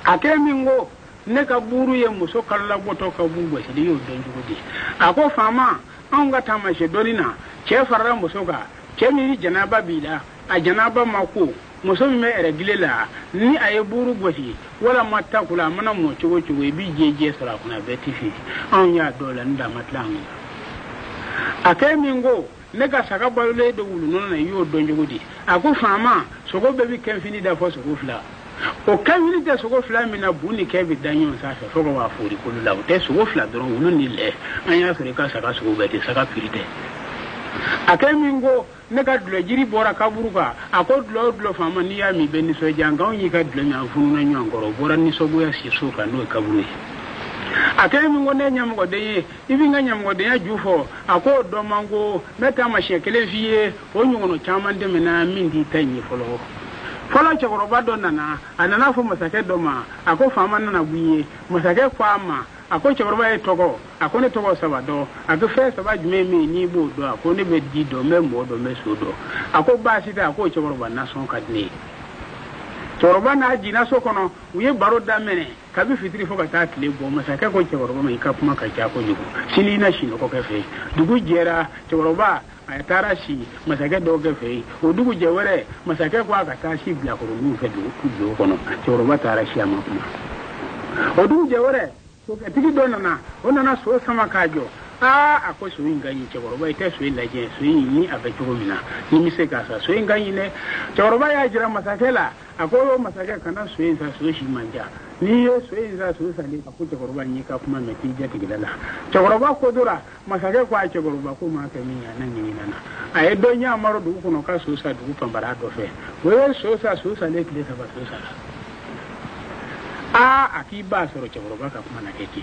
akemi ngo ne ka buru ye muso kala boto ka bugo sidi yo donjugodi ako fama an ga tamashe donina che farra muso ga che mi janaba bila a janaba mako muso mi me regile la ni aye buru goti wala matta kula mana mo chugo chugo bi jeje sara kuna betifi an ya dola nda matlang akai mingo ne ka saka balule de wulu non na yo donjo gudi aku fama sogo bebi ken fini da fo sogo fla o kan fini da sogo fla mi na buni ke bi danyo sa fa sogo wa furi kulu la te sogo fla doron wulu ni le an ya sore ka saka sogo beti saka pirite akai mingo ne ka dulo jiri bora kaburuka ako dulo fama ni ya mi beni so janga onyi ka dulo nya funu na nyongoro bora ni sogo ya si so ka no kaburu akai mingo ne nyamgo de ibi nga nyamgo de ya jufo ako do mango meta ma shekele fiye onyuno chaman de mena mindi tanyi folo chakoro bado nana anana fo masake do ma ako fama nana buye masake kwa ma ako chakoro ba togo ako ne togo sabado ako fe saba jume me ni bo do ako ne be di do me mo do me so do ako ba sita ako chakoro ba na son kadne chakoro na jina so kono uye baro da mene kabi fitri fo ka ta tile bo masake ko chakoro ba mai ka kuma ka ja ko yugo sili na shi no ko ka fe dugu jera chakoro ba ay tara shi masake do ka fe o dugu jewere masake ko aka ta shi bla ko nu fe du kono chakoro ba tara shi ama kuma o dugu jewere so ka tigi do na onana so sama kajo ako so inga yi chakoro ba ite so ila je so yi abe choko mina ni mi se ka sa so inga yi ne chakoro ba ya jira masake la ako masake kana so yin sa so shi manja ni ye so yin sa so sale ako chakoro ba ni ka kuma me ti je tigilala chakoro ba ko dura masake ko a chakoro ba ko ma ka mi ya nan ni nana ay do nya maro du ko no ka so sa du pambara do fe we so sale kile sa ba so sala akiba soro chakoro ba ka kuma na keke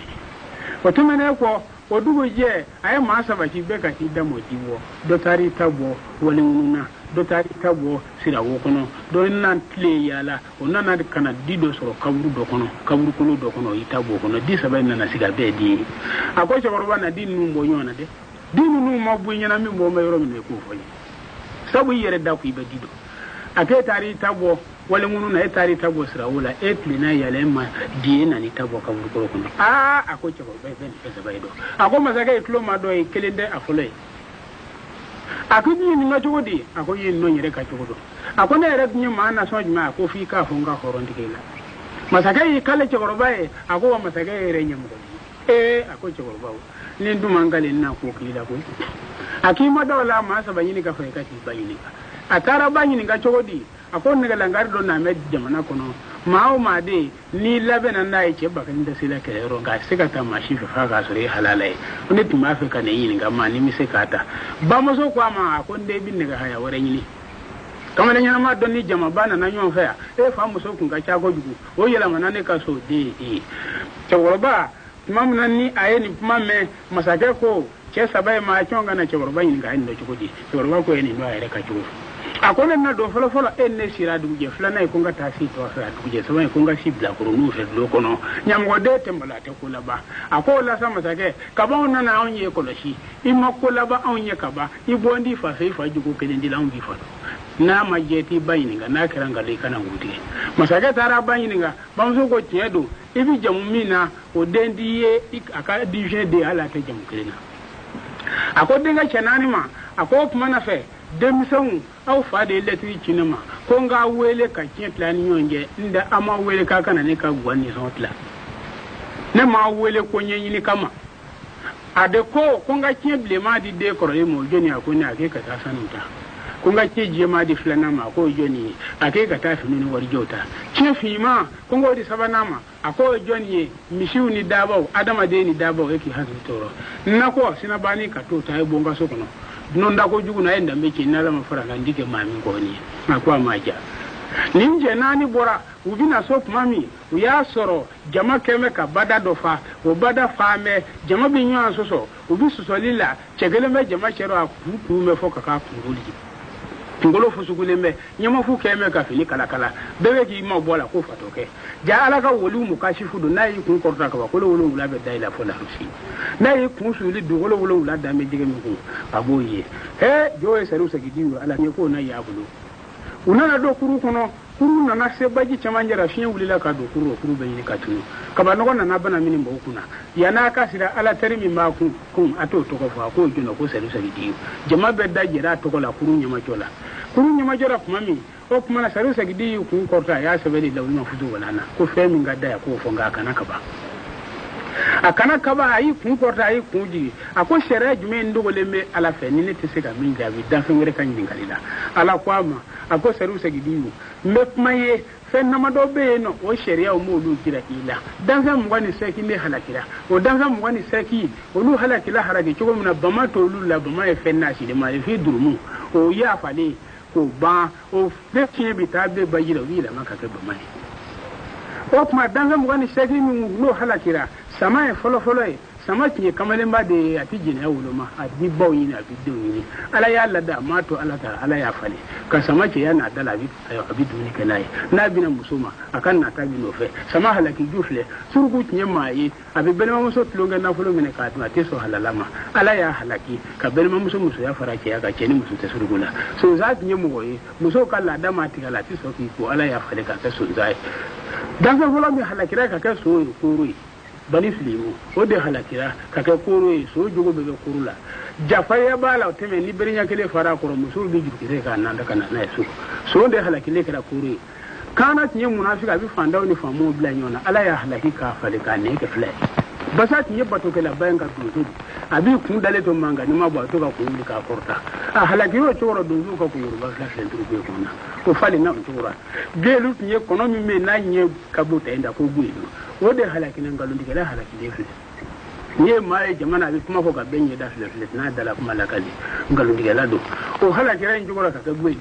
otumene ko odugo je ay ma saba ki be ka ti damo diwo do tari tabo wole nuna do tari tabo sira wo kono do nan tle yala onana kana dido soro kaburu do kono kaburu kulu do kono itabo kono di saba nana siga be di ako chakoro ba na dinu mo nyona de dinu nu mo bu nyana mi mo mayoro mi ko foyi sabu yere da ku ibe dido ake tari tabo wale munu na etari tabo sira wala etli na yale ma diena ni tabo ka buru kono ako chabo be ben pesa baido ako masaka itlo ma do e kelende afole ako ni ni ngacho di ako yin no nyere ka chodo ako na ere nyi ma na so jma ako fi ka fonga horondi kila masaka yi kale choro bae ako wa masaka ere nyam ko ako choro bawo ni nduma ngale na ko kila ko akima dola ma sa bayini ka fa ka ti bayini ka atara bayini ga chodi ako ne galangar do na med jamana kono mawo made ni labena na yake bakan da sila ke ro ga sika ta mashi fa ga sore halalai ne tuma fa kana yin ga ma ni mi sika ta ba mo so kwa ma ako nde bin ne ga haya wore ni kama da nyama don ni jama bana na nyon fa fa mo so kun ga cha go jugu o yela mana ne ka so de chawro ba mam nan ni aye ni mamme masake ko ke sabai ma chonga na chawro ba yin ga ndo chukudi chawro ba ko ni no aye ka chugo akone na do folo enne sira duje flana e konga tasi to fa duje so e konga sibla ko no fe do kono nyam go de tembala te ko laba akola sama sake ka ba onna na onye ko loshi imma ko laba onye ka ba ibondi fa fe fa jugo ke ndi lawn bi fa na majeti bayininga na kiranga le kana ngudi masake tara bayininga bamso ko tiedo ibi jamumina o dendiye aka dije de ala te jam kirina akodenga chanani ma akop mana fe demison au fa de letri cinema ko nga wele ka plan nyonje nda ama wele ka kana ne ka gwani son tla ne ma wele ko nyenyi kama ade ko nga ble ma di de ko mo joni akoni ake ka ta sanuta ko nga je ma di flana ma ko joni ake ka ta fi ni wari jota fi ma ko ngodi sabana ma ako joni mishiu ni dabaw adama de ni dabaw yake hasu toro na ko sina bani ka to ta bonga so kono non da ko jugu na enda meke na lama fara kan dike mami ko ni akwa maja ninje nani bora ubina sop mami uya soro jama keme ka bada dofa o bada fame jama binyo asoso ubi susolila chegele me jama chero akutu me foka ka kunguli ngolo fusugule me nyama fu keme ka fili kala bebe ki ma bola ko fatoke ja ala ka wolu mu kashifu do nayi kun korta ka ko wolu wula be dayla fo la rusi nayi kun suli do wolu wula da me dige mi ko aboye joye saru sa gidiwo ala ne ko na ya bulu unana do kuru kono kuru na se baji chamanjara fiye wulila ka do kuru be ni ka tunu ka ba no na bana mini mbo kuna ya na ka sira ala terimi ma kun ato to ko fa ko jino ko saru sa gidiwo jama be da jira to ko la kuru nyama jola kuru nyama jora kuma mi o kuma na saru sagidi ku korta ya sabali da wani fudu walana ko fe min gadda ya ko fonga kana ka ba akana ka ba ayi ku korta ayi ku ji ako shere jume ndo le me ala fe ni ne te se ka min jabi da fe ngere kan din kalila ala kwama ako saru sagidi me kuma ye fe na mado be no o sheria o mo lu kira ila dan fe mu wani seki ne halakira o dan fe mu wani seki o lu halakila harage chugo muna bama to lu la bama e fe na shi de ma e fe durumu o ya fale ko ba o fe tie bitabe bayira wila maka ke bama o kuma dan fe mu wani seki mi lu halakira sama e folo sama kinye kamalen ba de ati jine ya wuluma ati bawi na bi duni ala ya lada mato ala ta ala ya fale ka sama ke yana dala bi ayo abi duni kenai na bi na musuma akan na ta bi no fe sama halaki jufle surgu kinye mai abi belma muso tulonga na fulo mene ka tuma teso halalama ala ya halaki ka belma muso ya farake ya ka keni muso te surgula so za kinye mu goyi muso kala da mati kala ti so ki ko ala ya fale ka so zai dan fa fulo mi halakira ka so ko rui bani filimu o de halakira kake koro e so jogo be kurula jafa ya bala teme ni berinya kele fara ko musul bi jukire ka nan daga na so de halakile kala koro kana tinye munafika bi fanda ni famu bla nyona ala ya halaki ka fale ka ne ke fle basa tinye bato kala bayan ka tutu abi kun dale to manga ni ma ba to ka kun ka korta a halaki ro choro do ka ku yoruba ka sentu be kona ko fale na chora gelu tinye kono mi me na nye kabuta enda ko gwido o de halaki nan galon diga halaki de fle ye mai jamana bi kuma ko ga benye da fle na dala kuma la kali galon diga la do o halaki ran jugora ka gwe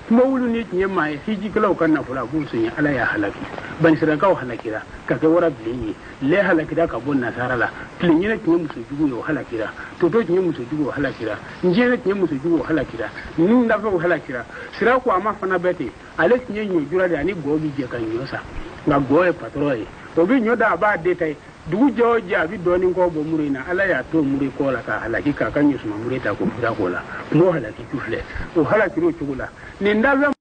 kuma wulu ni tinye mai hiji kala kan na fura gun sun ya ala ya halaki ban sira ka halakira ka ga wara biye le halakira ka bon nasara la tinye ne tinye musu jugu yo halakira to tinye musu jugu halakira nje ne tinye musu jugu halakira nun da fa halakira sira ko ama fana bete ale tinye nyo jura da ni gobi je kan yosa nga goye patroye obi nyoda ba deta dugu joja bi doni ko bo murina ala ya to muri ko la ka halaki ka kan yusuma murita ko fura ko la mo halaki tufle o halaki ro chugula ni ndawe